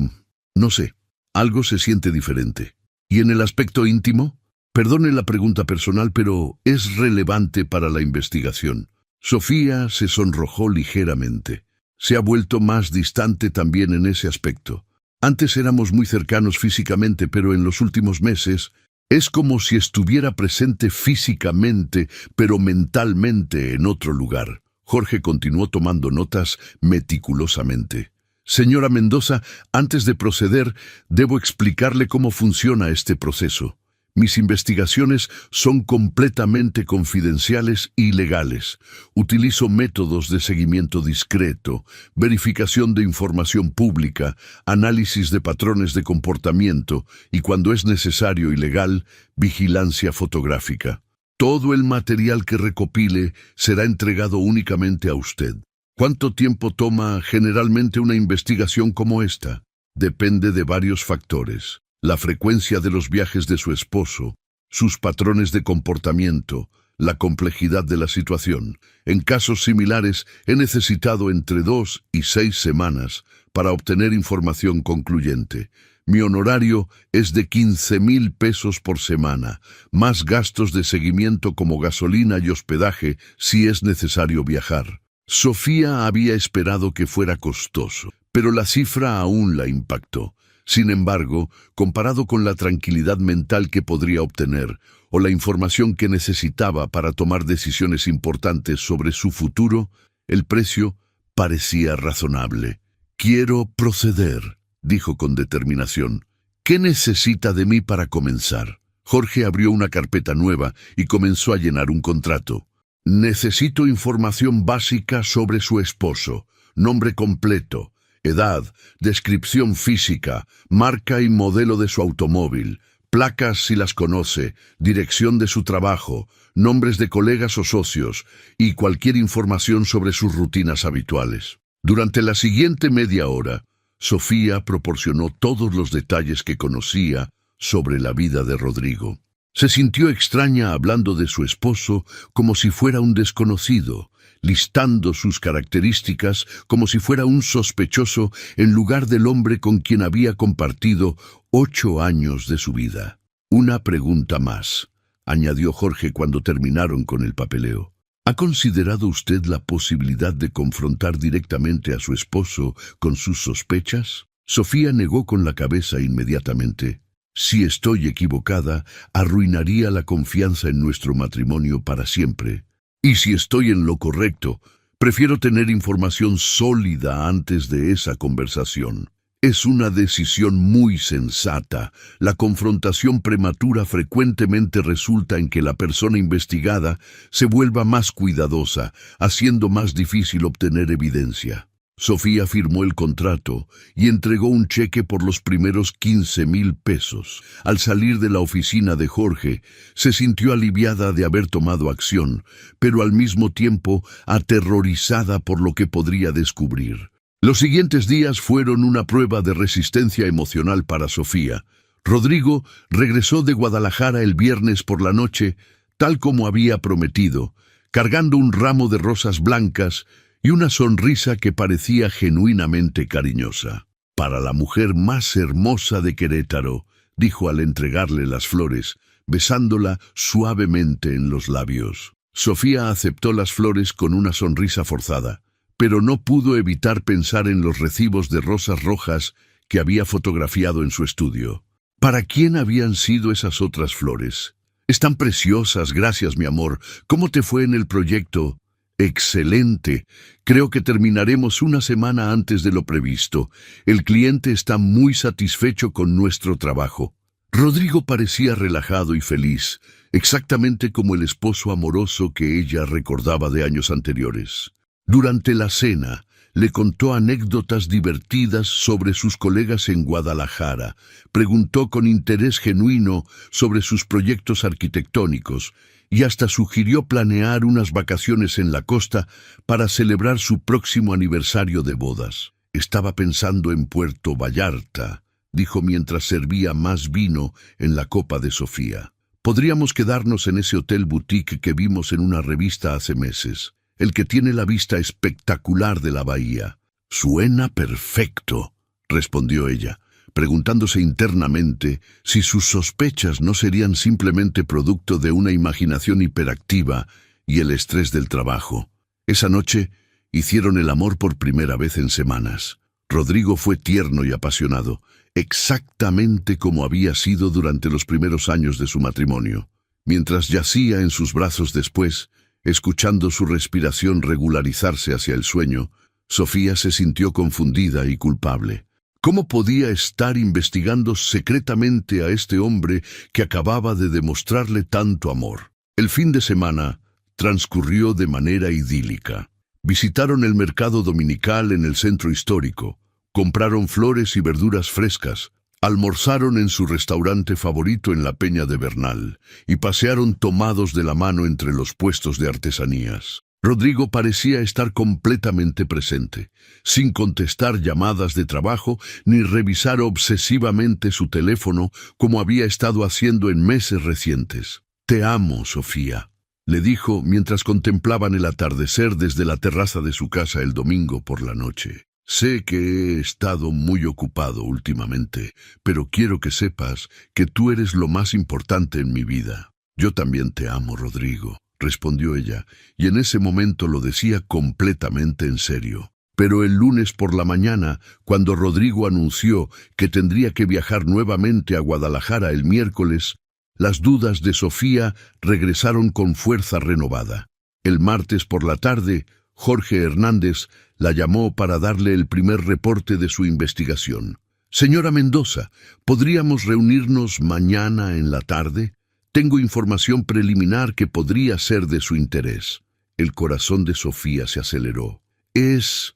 no sé, algo se siente diferente. ¿Y en el aspecto íntimo? Perdone la pregunta personal, pero es relevante para la investigación. Sofía se sonrojó ligeramente. Se ha vuelto más distante también en ese aspecto. Antes éramos muy cercanos físicamente, pero en los últimos meses es como si estuviera presente físicamente, pero mentalmente en otro lugar. Jorge continuó tomando notas meticulosamente. Señora Mendoza, antes de proceder, debo explicarle cómo funciona este proceso. Mis investigaciones son completamente confidenciales y legales. Utilizo métodos de seguimiento discreto, verificación de información pública, análisis de patrones de comportamiento y, cuando es necesario y legal, vigilancia fotográfica. Todo el material que recopile será entregado únicamente a usted. ¿Cuánto tiempo toma generalmente una investigación como esta? Depende de varios factores. La frecuencia de los viajes de su esposo, sus patrones de comportamiento, la complejidad de la situación. En casos similares, he necesitado entre 2 y 6 semanas para obtener información concluyente. Mi honorario es de 15,000 pesos por semana, más gastos de seguimiento como gasolina y hospedaje si es necesario viajar. Sofía había esperado que fuera costoso, pero la cifra aún la impactó. Sin embargo, comparado con la tranquilidad mental que podría obtener o la información que necesitaba para tomar decisiones importantes sobre su futuro, el precio parecía razonable. «Quiero proceder», dijo con determinación. «¿Qué necesita de mí para comenzar?» Jorge abrió una carpeta nueva y comenzó a llenar un contrato. «Necesito información básica sobre su esposo, nombre completo, edad, descripción física, marca y modelo de su automóvil, placas si las conoce, dirección de su trabajo, nombres de colegas o socios y cualquier información sobre sus rutinas habituales». Durante la siguiente media hora, Sofía proporcionó todos los detalles que conocía sobre la vida de Rodrigo. Se sintió extraña hablando de su esposo como si fuera un desconocido, listando sus características como si fuera un sospechoso en lugar del hombre con quien había compartido 8 años de su vida. «Una pregunta más», añadió Jorge cuando terminaron con el papeleo. ¿Ha considerado usted la posibilidad de confrontar directamente a su esposo con sus sospechas? Sofía negó con la cabeza inmediatamente. «Si estoy equivocada, arruinaría la confianza en nuestro matrimonio para siempre. Y si estoy en lo correcto, prefiero tener información sólida antes de esa conversación». «Es una decisión muy sensata. La confrontación prematura frecuentemente resulta en que la persona investigada se vuelva más cuidadosa, haciendo más difícil obtener evidencia». Sofía firmó el contrato y entregó un cheque por los primeros 15,000 pesos. Al salir de la oficina de Jorge, se sintió aliviada de haber tomado acción, pero al mismo tiempo aterrorizada por lo que podría descubrir. Los siguientes días fueron una prueba de resistencia emocional para Sofía. Rodrigo regresó de Guadalajara el viernes por la noche, tal como había prometido, cargando un ramo de rosas blancas y una sonrisa que parecía genuinamente cariñosa. «Para la mujer más hermosa de Querétaro», dijo al entregarle las flores, besándola suavemente en los labios. Sofía aceptó las flores con una sonrisa forzada, pero no pudo evitar pensar en los recibos de rosas rojas que había fotografiado en su estudio. ¿Para quién habían sido esas otras flores? «Están preciosas, gracias, mi amor. ¿Cómo te fue en el proyecto?» «Excelente. Creo que terminaremos una semana antes de lo previsto. El cliente está muy satisfecho con nuestro trabajo». Rodrigo parecía relajado y feliz, exactamente como el esposo amoroso que ella recordaba de años anteriores. Durante la cena, le contó anécdotas divertidas sobre sus colegas en Guadalajara, preguntó con interés genuino sobre sus proyectos arquitectónicos y hasta sugirió planear unas vacaciones en la costa para celebrar su próximo aniversario de bodas. «Estaba pensando en Puerto Vallarta», dijo mientras servía más vino en la copa de Sofía. «Podríamos quedarnos en ese hotel boutique que vimos en una revista hace meses, el que tiene la vista espectacular de la bahía». «Suena perfecto», respondió ella, preguntándose internamente si sus sospechas no serían simplemente producto de una imaginación hiperactiva y el estrés del trabajo. Esa noche hicieron el amor por primera vez en semanas. Rodrigo fue tierno y apasionado, exactamente como había sido durante los primeros años de su matrimonio. Mientras yacía en sus brazos después, escuchando su respiración regularizarse hacia el sueño, Sofía se sintió confundida y culpable. ¿Cómo podía estar investigando secretamente a este hombre que acababa de demostrarle tanto amor? El fin de semana transcurrió de manera idílica. Visitaron el mercado dominical en el centro histórico, compraron flores y verduras frescas, almorzaron en su restaurante favorito en la Peña de Bernal y pasearon tomados de la mano entre los puestos de artesanías. Rodrigo parecía estar completamente presente, sin contestar llamadas de trabajo ni revisar obsesivamente su teléfono como había estado haciendo en meses recientes. «Te amo, Sofía», le dijo mientras contemplaban el atardecer desde la terraza de su casa el domingo por la noche. Sé que he estado muy ocupado últimamente, pero quiero que sepas que tú eres lo más importante en mi vida. Yo también te amo, Rodrigo, respondió ella, y en ese momento lo decía completamente en serio. Pero el lunes por la mañana, cuando Rodrigo anunció que tendría que viajar nuevamente a Guadalajara el miércoles, las dudas de Sofía regresaron con fuerza renovada. El martes por la tarde, Jorge Hernández la llamó para darle el primer reporte de su investigación. «Señora Mendoza, ¿podríamos reunirnos mañana en la tarde? Tengo información preliminar que podría ser de su interés». El corazón de Sofía se aceleró. ¿Es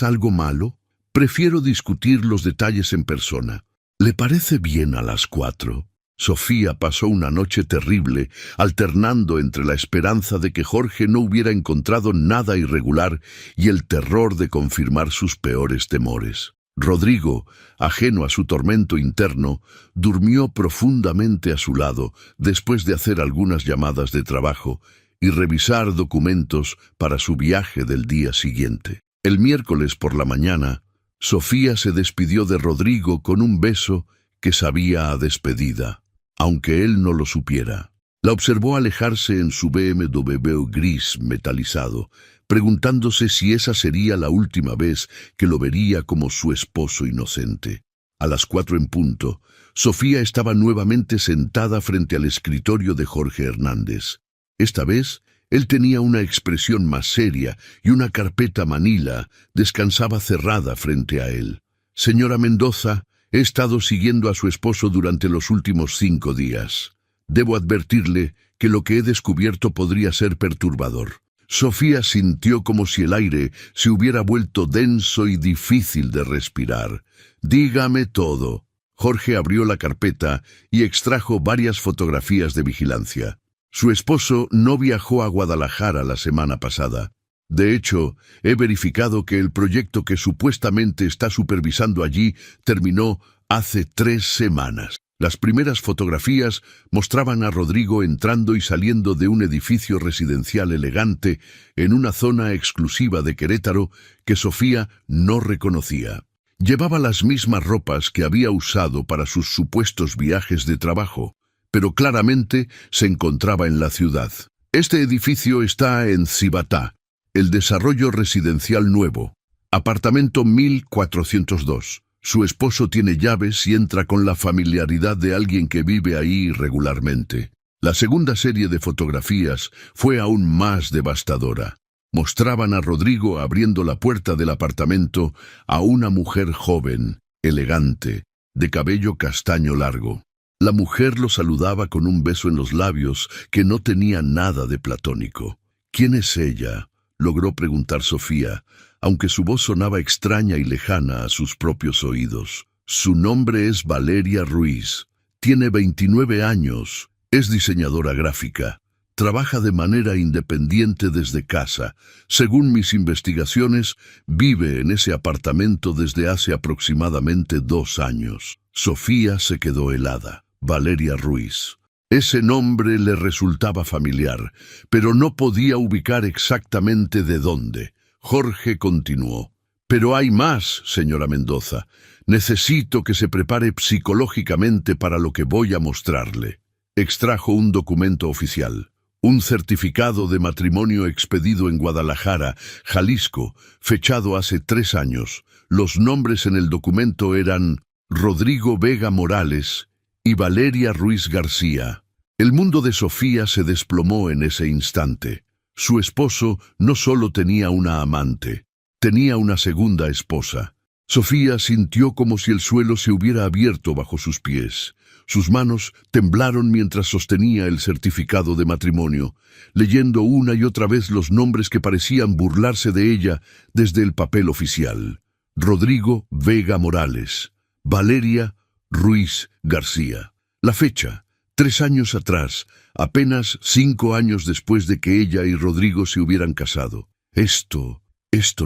algo malo? Prefiero discutir los detalles en persona. ¿Le parece bien a las 4? Sofía pasó una noche terrible, alternando entre la esperanza de que Jorge no hubiera encontrado nada irregular y el terror de confirmar sus peores temores. Rodrigo, ajeno a su tormento interno, durmió profundamente a su lado después de hacer algunas llamadas de trabajo y revisar documentos para su viaje del día siguiente. El miércoles por la mañana, Sofía se despidió de Rodrigo con un beso que sabía a despedida, aunque él no lo supiera. La observó alejarse en su BMW gris metalizado, preguntándose si esa sería la última vez que lo vería como su esposo inocente. A las 4 en punto, Sofía estaba nuevamente sentada frente al escritorio de Jorge Hernández. Esta vez, él tenía una expresión más seria y una carpeta manila descansaba cerrada frente a él. «Señora Mendoza, he estado siguiendo a su esposo durante los últimos 5 días. Debo advertirle que lo que he descubierto podría ser perturbador». Sofía sintió como si el aire se hubiera vuelto denso y difícil de respirar. «Dígame todo». Jorge abrió la carpeta y extrajo varias fotografías de vigilancia. Su esposo no viajó a Guadalajara la semana pasada. De hecho, he verificado que el proyecto que supuestamente está supervisando allí terminó hace 3 semanas. Las primeras fotografías mostraban a Rodrigo entrando y saliendo de un edificio residencial elegante en una zona exclusiva de Querétaro que Sofía no reconocía. Llevaba las mismas ropas que había usado para sus supuestos viajes de trabajo, pero claramente se encontraba en la ciudad. Este edificio está en Cibatá, el desarrollo residencial nuevo, apartamento 1402. Su esposo tiene llaves y entra con la familiaridad de alguien que vive ahí regularmente. La segunda serie de fotografías fue aún más devastadora. Mostraban a Rodrigo abriendo la puerta del apartamento a una mujer joven, elegante, de cabello castaño largo. La mujer lo saludaba con un beso en los labios que no tenía nada de platónico. «¿Quién es ella?», logró preguntar Sofía, aunque su voz sonaba extraña y lejana a sus propios oídos. «Su nombre es Valeria Ruiz. Tiene 29 años. Es diseñadora gráfica. Trabaja de manera independiente desde casa. Según mis investigaciones, vive en ese apartamento desde hace aproximadamente 2 años». Sofía se quedó helada. Valeria Ruiz. Ese nombre le resultaba familiar, pero no podía ubicar exactamente de dónde. Jorge continuó. «Pero hay más, señora Mendoza. Necesito que se prepare psicológicamente para lo que voy a mostrarle». Extrajo un documento oficial. Un certificado de matrimonio expedido en Guadalajara, Jalisco, fechado hace 3 años. Los nombres en el documento eran Rodrigo Vega Morales y Valeria Ruiz García. El mundo de Sofía se desplomó en ese instante. Su esposo no solo tenía una amante, tenía una segunda esposa. Sofía sintió como si el suelo se hubiera abierto bajo sus pies. Sus manos temblaron mientras sostenía el certificado de matrimonio, leyendo una y otra vez los nombres que parecían burlarse de ella desde el papel oficial. Rodrigo Vega Morales, Valeria Ruiz García. La fecha, 3 años atrás, apenas 5 años después de que ella y Rodrigo se hubieran casado. Esto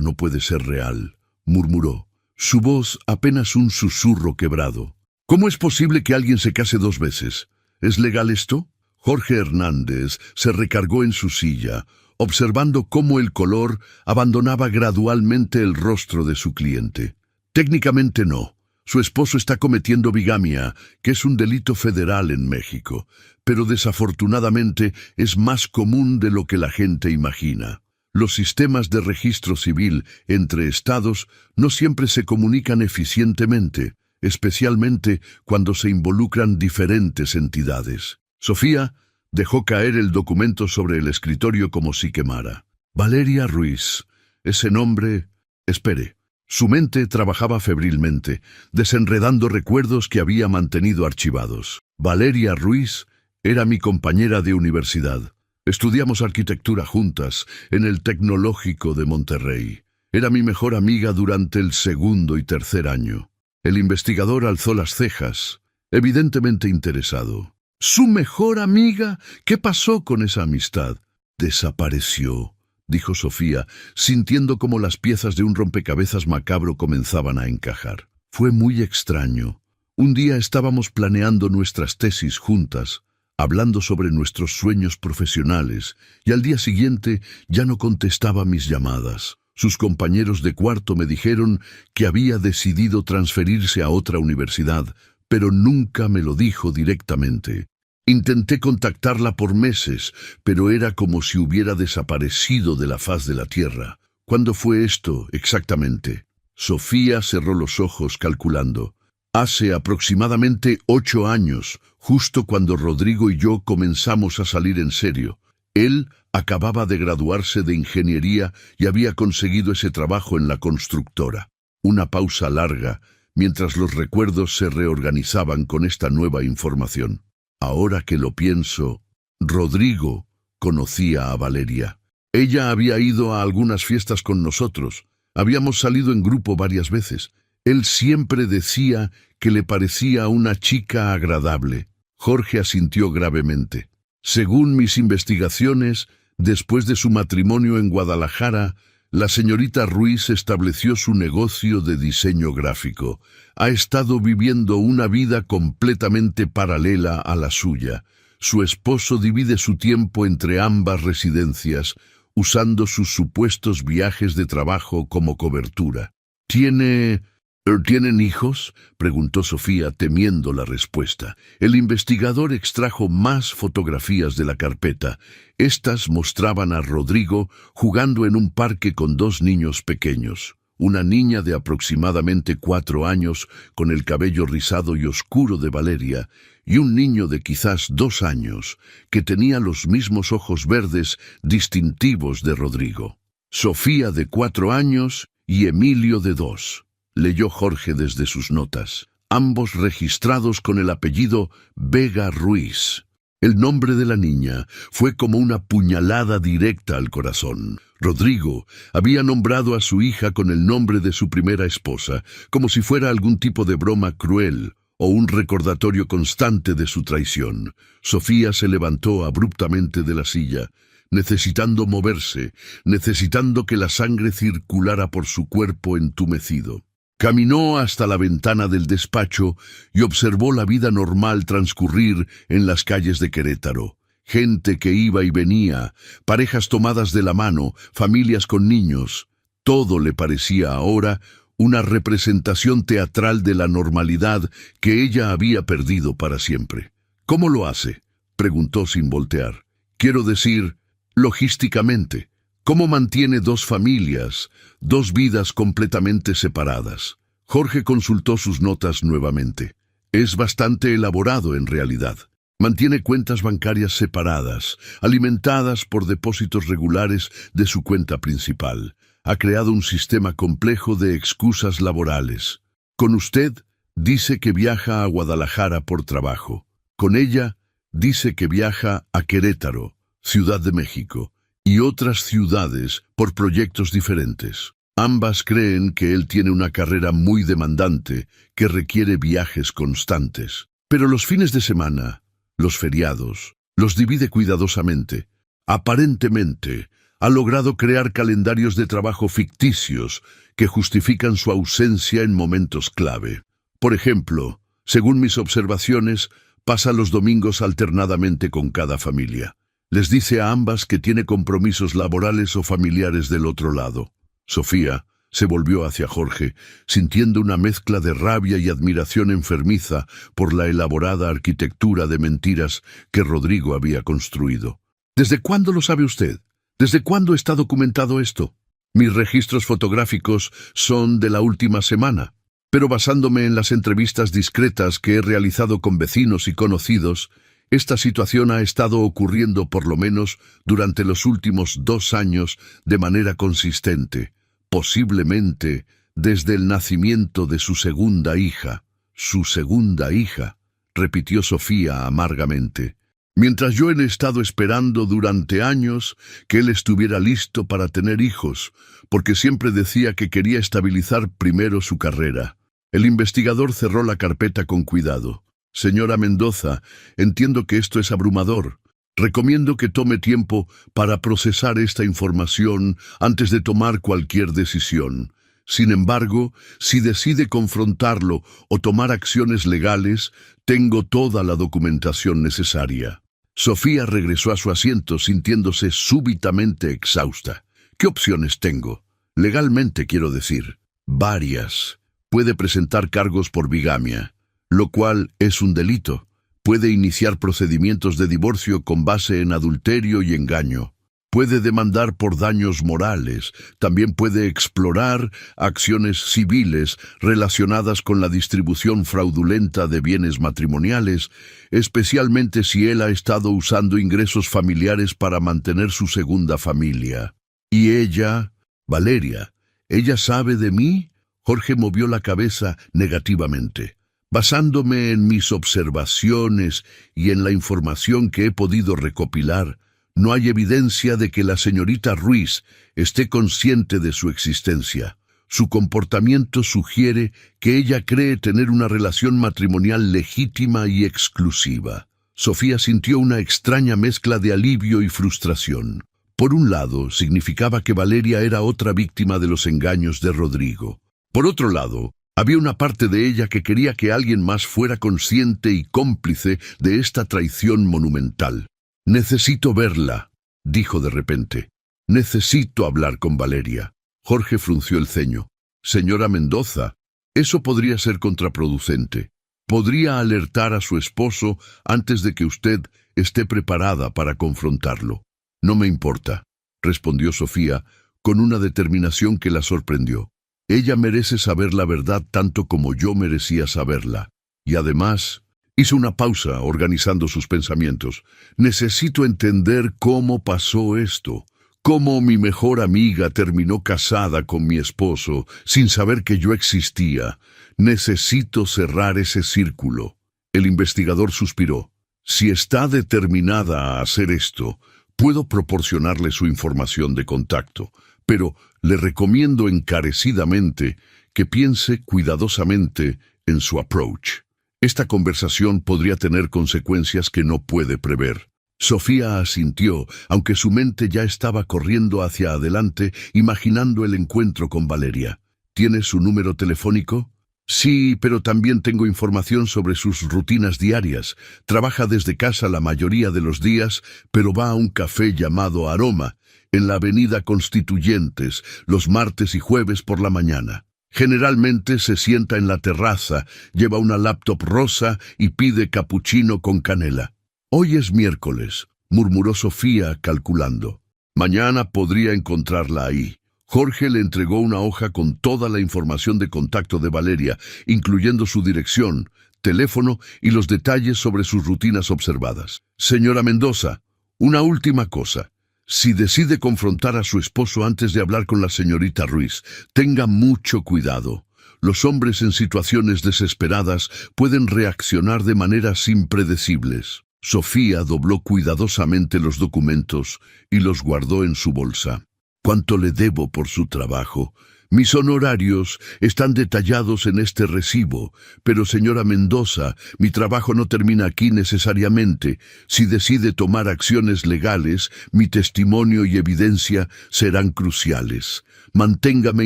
no puede ser real», murmuró, su voz apenas un susurro quebrado. «¿Cómo es posible que alguien se case 2 veces? ¿Es legal esto?». Jorge Hernández se recargó en su silla, observando cómo el color abandonaba gradualmente el rostro de su cliente. Técnicamente no. Su esposo está cometiendo bigamia, que es un delito federal en México, pero desafortunadamente es más común de lo que la gente imagina. Los sistemas de registro civil entre estados no siempre se comunican eficientemente, especialmente cuando se involucran diferentes entidades. Sofía dejó caer el documento sobre el escritorio como si quemara. Valeria Ruiz. Ese nombre... Espere. Su mente trabajaba febrilmente, desenredando recuerdos que había mantenido archivados. Valeria Ruiz era mi compañera de universidad. Estudiamos arquitectura juntas en el Tecnológico de Monterrey. Era mi mejor amiga durante el segundo y tercer año. El investigador alzó las cejas, evidentemente interesado. ¿Su mejor amiga? ¿Qué pasó con esa amistad? Desapareció, dijo Sofía, sintiendo como las piezas de un rompecabezas macabro comenzaban a encajar. Fue muy extraño. Un día estábamos planeando nuestras tesis juntas, hablando sobre nuestros sueños profesionales, y al día siguiente ya no contestaba mis llamadas. Sus compañeros de cuarto me dijeron que había decidido transferirse a otra universidad, pero nunca me lo dijo directamente. Intenté contactarla por meses, pero era como si hubiera desaparecido de la faz de la tierra. ¿Cuándo fue esto exactamente? Sofía cerró los ojos calculando. Hace aproximadamente 8 años, justo cuando Rodrigo y yo comenzamos a salir en serio. Él acababa de graduarse de ingeniería y había conseguido ese trabajo en la constructora. Una pausa larga, mientras los recuerdos se reorganizaban con esta nueva información. Ahora que lo pienso, Rodrigo conocía a Valeria. Ella había ido a algunas fiestas con nosotros. Habíamos salido en grupo varias veces. Él siempre decía que le parecía una chica agradable. Jorge asintió gravemente. Según mis investigaciones, después de su matrimonio en Guadalajara, la señorita Ruiz estableció su negocio de diseño gráfico. Ha estado viviendo una vida completamente paralela a la suya. Su esposo divide su tiempo entre ambas residencias, usando sus supuestos viajes de trabajo como cobertura. ¿Tienen hijos?, preguntó Sofía, temiendo la respuesta. El investigador extrajo más fotografías de la carpeta. Estas mostraban a Rodrigo jugando en un parque con 2 niños pequeños. Una niña de aproximadamente 4 años, con el cabello rizado y oscuro de Valeria, y un niño de quizás 2 años, que tenía los mismos ojos verdes distintivos de Rodrigo. Sofía de 4 años y Emilio de 2. Leyó Jorge desde sus notas, ambos registrados con el apellido Vega Ruiz. El nombre de la niña fue como una puñalada directa al corazón. Rodrigo había nombrado a su hija con el nombre de su primera esposa, como si fuera algún tipo de broma cruel o un recordatorio constante de su traición. Sofía se levantó abruptamente de la silla, necesitando moverse, necesitando que la sangre circulara por su cuerpo entumecido. Caminó hasta la ventana del despacho y observó la vida normal transcurrir en las calles de Querétaro. Gente que iba y venía, parejas tomadas de la mano, familias con niños. Todo le parecía ahora una representación teatral de la normalidad que ella había perdido para siempre. ¿Cómo lo hace?, preguntó sin voltear. Quiero decir, logísticamente. ¿Cómo mantiene 2 familias, 2 vidas completamente separadas? Jorge consultó sus notas nuevamente. Es bastante elaborado en realidad. Mantiene cuentas bancarias separadas, alimentadas por depósitos regulares de su cuenta principal. Ha creado un sistema complejo de excusas laborales. Con usted, dice que viaja a Guadalajara por trabajo. Con ella, dice que viaja a Querétaro, Ciudad de México, y otras ciudades por proyectos diferentes. Ambas creen que él tiene una carrera muy demandante que requiere viajes constantes. Pero los fines de semana, los feriados, los divide cuidadosamente. Aparentemente, ha logrado crear calendarios de trabajo ficticios que justifican su ausencia en momentos clave. Por ejemplo, según mis observaciones, Pasa los domingos alternadamente con cada familia. Les dice a ambas que tiene compromisos laborales o familiares del otro lado. Sofía se volvió hacia Jorge, sintiendo una mezcla de rabia y admiración enfermiza por la elaborada arquitectura de mentiras que Rodrigo había construido. ¿Desde cuándo lo sabe usted? ¿Desde cuándo está documentado esto? Mis registros fotográficos son de la última semana, pero basándome en las entrevistas discretas que he realizado con vecinos y conocidos, esta situación ha estado ocurriendo por lo menos durante los últimos 2 años de manera consistente, posiblemente desde el nacimiento de su segunda hija. Su segunda hija, repitió Sofía amargamente. Mientras yo he estado esperando durante años que él estuviera listo para tener hijos, porque siempre decía que quería estabilizar primero su carrera. El investigador cerró la carpeta con cuidado. Señora Mendoza, entiendo que esto es abrumador. Recomiendo que tome tiempo para procesar esta información antes de tomar cualquier decisión. Sin embargo, si decide confrontarlo o tomar acciones legales, tengo toda la documentación necesaria. Sofía regresó a su asiento sintiéndose súbitamente exhausta. ¿Qué opciones tengo? Legalmente, quiero decir. Varias. Puede presentar cargos por bigamia, lo cual es un delito. Puede iniciar procedimientos de divorcio con base en adulterio y engaño. Puede demandar por daños morales. También puede explorar acciones civiles relacionadas con la distribución fraudulenta de bienes matrimoniales, especialmente si él ha estado usando ingresos familiares para mantener su segunda familia. ¿Y ella? Valeria, ¿ella sabe de mí? Jorge movió la cabeza negativamente. Basándome en mis observaciones y en la información que he podido recopilar, no hay evidencia de que la señorita Ruiz esté consciente de su existencia. Su comportamiento sugiere que ella cree tener una relación matrimonial legítima y exclusiva. Sofía sintió una extraña mezcla de alivio y frustración. Por un lado, significaba que Valeria era otra víctima de los engaños de Rodrigo. Por otro lado, había una parte de ella que quería que alguien más fuera consciente y cómplice de esta traición monumental. «Necesito verla», dijo de repente. «Necesito hablar con Valeria». Jorge frunció el ceño. «Señora Mendoza, eso podría ser contraproducente. Podría alertar a su esposo antes de que usted esté preparada para confrontarlo». «No me importa», respondió Sofía con una determinación que la sorprendió. «Ella merece saber la verdad tanto como yo merecía saberla. Y además...» Hizo una pausa, organizando sus pensamientos. «Necesito entender cómo pasó esto. Cómo mi mejor amiga terminó casada con mi esposo sin saber que yo existía. Necesito cerrar ese círculo». El investigador suspiró. «Si está determinada a hacer esto, puedo proporcionarle su información de contacto, pero le recomiendo encarecidamente que piense cuidadosamente en su approach. Esta conversación podría tener consecuencias que no puede prever». Sofía asintió, aunque su mente ya estaba corriendo hacia adelante, imaginando el encuentro con Valeria. «¿Tiene su número telefónico?» «Sí, pero también tengo información sobre sus rutinas diarias. Trabaja desde casa la mayoría de los días, pero va a un café llamado Aroma, en la avenida Constituyentes, los martes y jueves por la mañana. Generalmente se sienta en la terraza, lleva una laptop rosa y pide capuchino con canela». «Hoy es miércoles», murmuró Sofía calculando. «Mañana podría encontrarla ahí». Jorge le entregó una hoja con toda la información de contacto de Valeria, incluyendo su dirección, teléfono y los detalles sobre sus rutinas observadas. «Señora Mendoza, una última cosa. Si decide confrontar a su esposo antes de hablar con la señorita Ruiz, tenga mucho cuidado. Los hombres en situaciones desesperadas pueden reaccionar de maneras impredecibles». Sofía dobló cuidadosamente los documentos y los guardó en su bolsa. «¿Cuánto le debo por su trabajo? Mis honorarios están detallados en este recibo, pero señora Mendoza, mi trabajo no termina aquí necesariamente. Si decide tomar acciones legales, mi testimonio y evidencia serán cruciales. Manténgame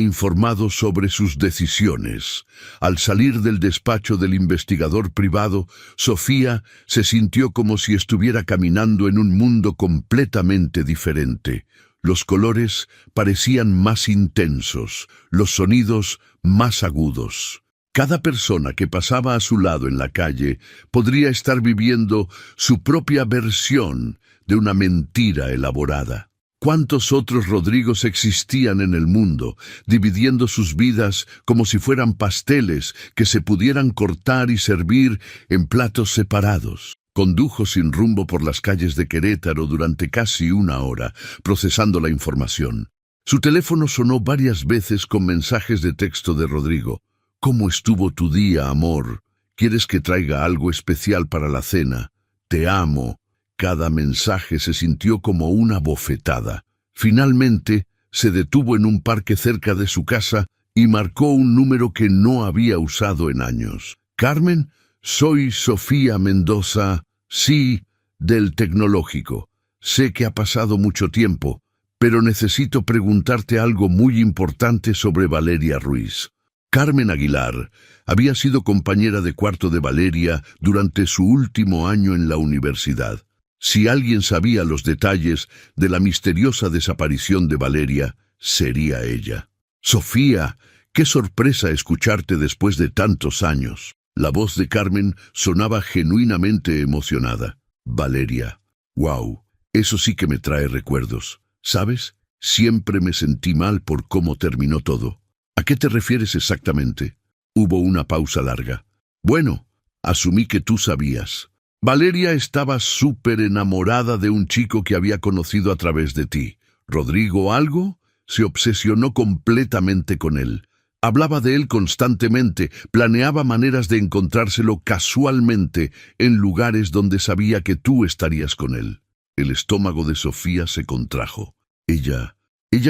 informado sobre sus decisiones. Al salir del despacho del investigador privado, Sofía se sintió como si estuviera caminando en un mundo completamente diferente. Los colores parecían más intensos, los sonidos más agudos. Cada persona que pasaba a su lado en la calle podría estar viviendo su propia versión de una mentira elaborada. ¿Cuántos otros Rodrigos existían en el mundo, dividiendo sus vidas como si fueran pasteles que se pudieran cortar y servir en platos separados? Condujo sin rumbo por las calles de Querétaro durante casi una hora, procesando la información. Su teléfono sonó varias veces con mensajes de texto de Rodrigo. ¿Cómo estuvo tu día, amor? ¿Quieres que traiga algo especial para la cena? Te amo. Cada mensaje se sintió como una bofetada. Finalmente, se detuvo en un parque cerca de su casa y marcó un número que no había usado en años. «Carmen, soy Sofía Mendoza, sí, del Tecnológico. Sé que ha pasado mucho tiempo, pero necesito preguntarte algo muy importante sobre Valeria Ruiz». Carmen Aguilar había sido compañera de cuarto de Valeria durante su último año en la universidad. Si alguien sabía los detalles de la misteriosa desaparición de Valeria, sería ella. «Sofía, qué sorpresa escucharte después de tantos años». La voz de Carmen sonaba genuinamente emocionada. «Valeria, wow, eso sí que me trae recuerdos. ¿Sabes? Siempre me sentí mal por cómo terminó todo». «¿A qué te refieres exactamente?» Hubo una pausa larga. «Bueno, asumí que tú sabías. Valeria estaba súper enamorada de un chico que había conocido a través de ti. Rodrigo algo se obsesionó completamente con él. Hablaba de él constantemente, planeaba maneras de encontrárselo casualmente en lugares donde sabía que tú estarías con él». El estómago de Sofía se contrajo. ¿Ella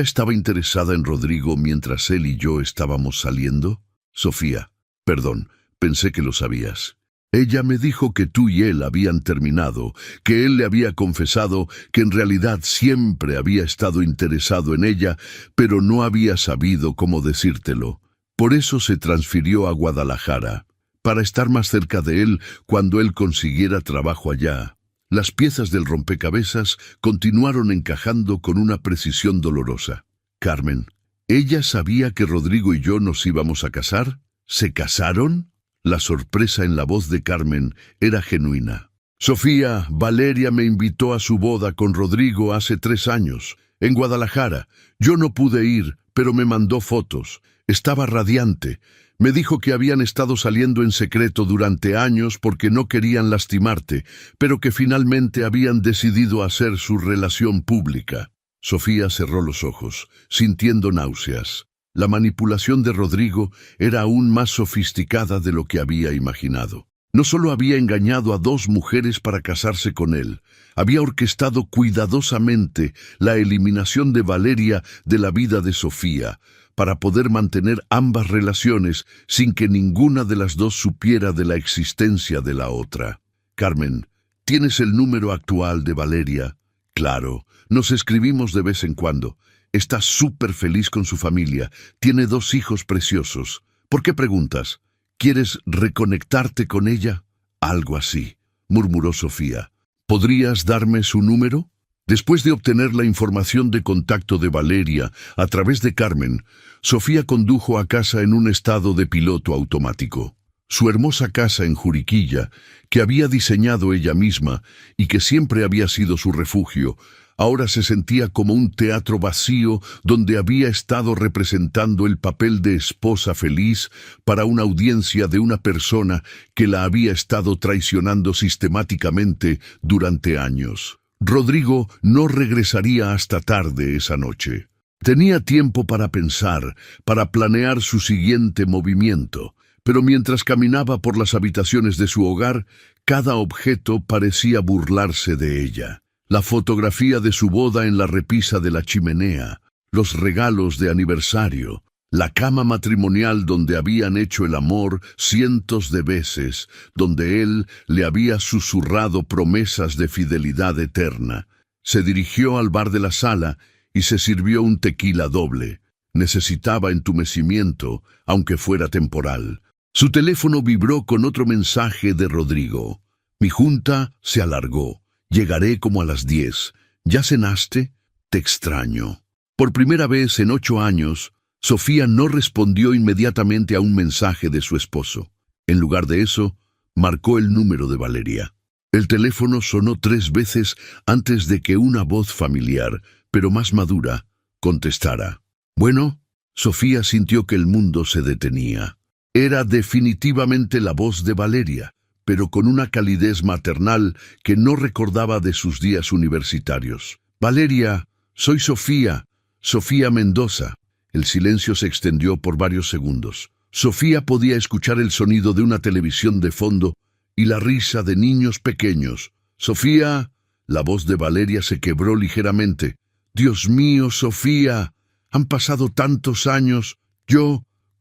estaba interesada en Rodrigo mientras él y yo estábamos saliendo? «Sofía, perdón, pensé que lo sabías. Ella me dijo que tú y él habían terminado, que él le había confesado que en realidad siempre había estado interesado en ella, pero no había sabido cómo decírtelo. Por eso se transfirió a Guadalajara, para estar más cerca de él cuando él consiguiera trabajo allá». Las piezas del rompecabezas continuaron encajando con una precisión dolorosa. «Carmen, ¿ella sabía que Rodrigo y yo nos íbamos a casar? ¿Se casaron?» La sorpresa en la voz de Carmen era genuina. «Sofía, Valeria me invitó a su boda con Rodrigo hace 3 años, en Guadalajara. Yo no pude ir, pero me mandó fotos. Estaba radiante. Me dijo que habían estado saliendo en secreto durante años porque no querían lastimarte, pero que finalmente habían decidido hacer su relación pública». Sofía cerró los ojos, sintiendo náuseas. La manipulación de Rodrigo era aún más sofisticada de lo que había imaginado. No solo había engañado a 2 mujeres para casarse con él, había orquestado cuidadosamente la eliminación de Valeria de la vida de Sofía, para poder mantener ambas relaciones sin que ninguna de las dos supiera de la existencia de la otra. «Carmen, ¿tienes el número actual de Valeria?» «Claro, nos escribimos de vez en cuando. Está súper feliz con su familia, tiene 2 hijos preciosos. ¿Por qué preguntas? ¿Quieres reconectarte con ella?» «Algo así», murmuró Sofía. «¿Podrías darme su número?» Después de obtener la información de contacto de Valeria a través de Carmen, Sofía condujo a casa en un estado de piloto automático. Su hermosa casa en Juriquilla, que había diseñado ella misma y que siempre había sido su refugio, ahora se sentía como un teatro vacío donde había estado representando el papel de esposa feliz para una audiencia de una persona que la había estado traicionando sistemáticamente durante años. Rodrigo no regresaría hasta tarde esa noche. Tenía tiempo para pensar, para planear su siguiente movimiento, pero mientras caminaba por las habitaciones de su hogar, cada objeto parecía burlarse de ella. La fotografía de su boda en la repisa de la chimenea, los regalos de aniversario, La cama matrimonial donde habían hecho el amor cientos de veces, donde él le había susurrado promesas de fidelidad eterna. Se dirigió al bar de la sala y se sirvió un tequila doble. Necesitaba entumecimiento, aunque fuera temporal. Su teléfono vibró con otro mensaje de Rodrigo. Mi junta se alargó. Llegaré como a las 10. ¿Ya cenaste? Te extraño. Por primera vez en 8 años, Sofía no respondió inmediatamente a un mensaje de su esposo. En lugar de eso, marcó el número de Valeria. El teléfono sonó 3 veces antes de que una voz familiar, pero más madura, contestara. Bueno, Sofía sintió que el mundo se detenía. Era definitivamente la voz de Valeria, pero con una calidez maternal que no recordaba de sus días universitarios. Valeria, soy Sofía, Sofía Mendoza. El silencio se extendió por varios segundos. Sofía podía escuchar el sonido de una televisión de fondo y la risa de niños pequeños. Sofía, la voz de Valeria se quebró ligeramente. Dios mío, Sofía, han pasado tantos años.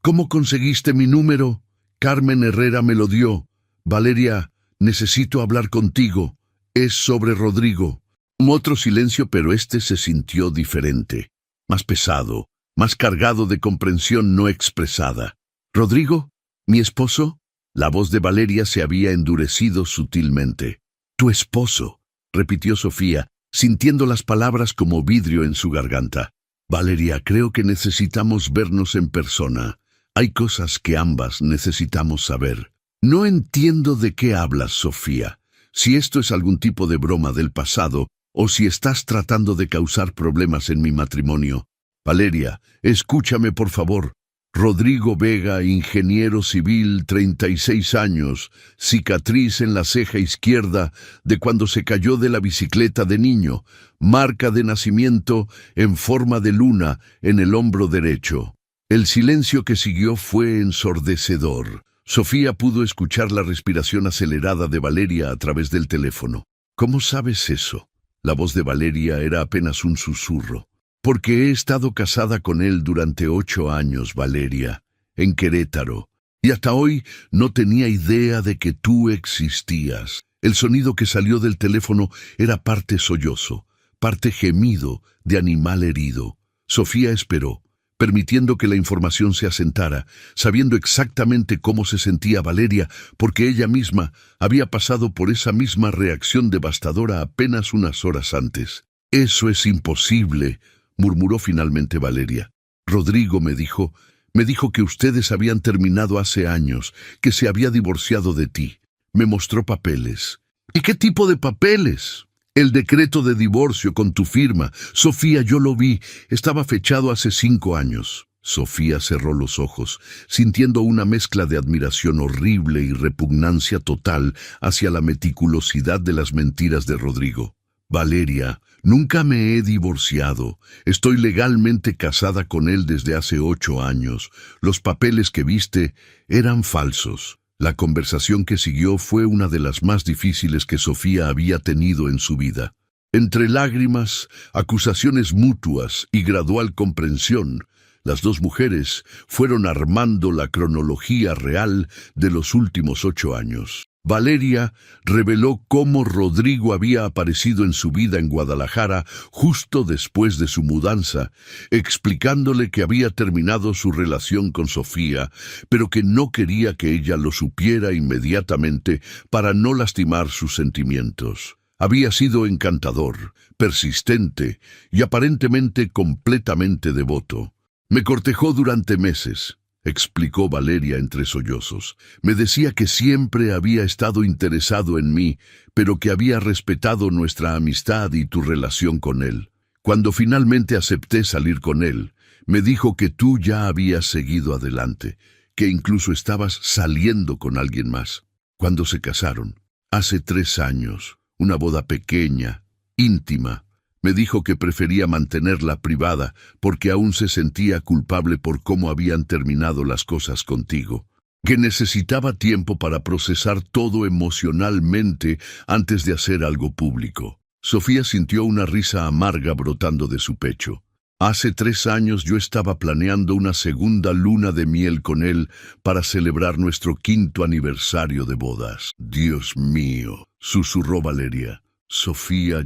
¿Cómo conseguiste mi número? Carmen Herrera me lo dio. Valeria, necesito hablar contigo. Es sobre Rodrigo. Otro silencio, pero este se sintió diferente, más pesado, más cargado de comprensión no expresada. ¿Rodrigo? ¿Mi esposo? La voz de Valeria se había endurecido sutilmente. «Tu esposo», repitió Sofía, sintiendo las palabras como vidrio en su garganta. «Valeria, creo que necesitamos vernos en persona. Hay cosas que ambas necesitamos saber». «No entiendo de qué hablas, Sofía. Si esto es algún tipo de broma del pasado, o si estás tratando de causar problemas en mi matrimonio». «Valeria, escúchame por favor. Rodrigo Vega, ingeniero civil, 36 años, cicatriz en la ceja izquierda de cuando se cayó de la bicicleta de niño, marca de nacimiento en forma de luna en el hombro derecho». El silencio que siguió fue ensordecedor. Sofía pudo escuchar la respiración acelerada de Valeria a través del teléfono. «¿Cómo sabes eso?» La voz de Valeria era apenas un susurro. «Porque he estado casada con él durante 8 años, Valeria, en Querétaro, y hasta hoy no tenía idea de que tú existías». El sonido que salió del teléfono era parte sollozo, parte gemido de animal herido. Sofía esperó, permitiendo que la información se asentara, sabiendo exactamente cómo se sentía Valeria, porque ella misma había pasado por esa misma reacción devastadora apenas unas horas antes. «Eso es imposible», murmuró finalmente Valeria. «Rodrigo me dijo que ustedes habían terminado hace años, que se había divorciado de ti. Me mostró papeles». «¿Y qué tipo de papeles?» «El decreto de divorcio con tu firma. Sofía, yo lo vi. Estaba fechado hace 5 años». Sofía cerró los ojos, sintiendo una mezcla de admiración horrible y repugnancia total hacia la meticulosidad de las mentiras de Rodrigo. «Valeria, nunca me he divorciado. Estoy legalmente casada con él desde hace 8 años. Los papeles que viste eran falsos». La conversación que siguió fue una de las más difíciles que Sofía había tenido en su vida. Entre lágrimas, acusaciones mutuas y gradual comprensión, las dos mujeres fueron armando la cronología real de los últimos 8 años. Valeria reveló cómo Rodrigo había aparecido en su vida en Guadalajara justo después de su mudanza, explicándole que había terminado su relación con Sofía, pero que no quería que ella lo supiera inmediatamente para no lastimar sus sentimientos. Había sido encantador, persistente y aparentemente completamente devoto. «Me cortejó durante meses», explicó Valeria entre sollozos. «Me decía que siempre había estado interesado en mí, pero que había respetado nuestra amistad y tu relación con él. Cuando finalmente acepté salir con él, me dijo que tú ya habías seguido adelante, que incluso estabas saliendo con alguien más. Cuando se casaron, hace 3 años, una boda pequeña, íntima, me dijo que prefería mantenerla privada porque aún se sentía culpable por cómo habían terminado las cosas contigo, que necesitaba tiempo para procesar todo emocionalmente antes de hacer algo público». Sofía sintió una risa amarga brotando de su pecho. Hace 3 años yo estaba planeando una segunda luna de miel con él para celebrar nuestro 5º aniversario de bodas. Dios mío, susurró Valeria. Sofía,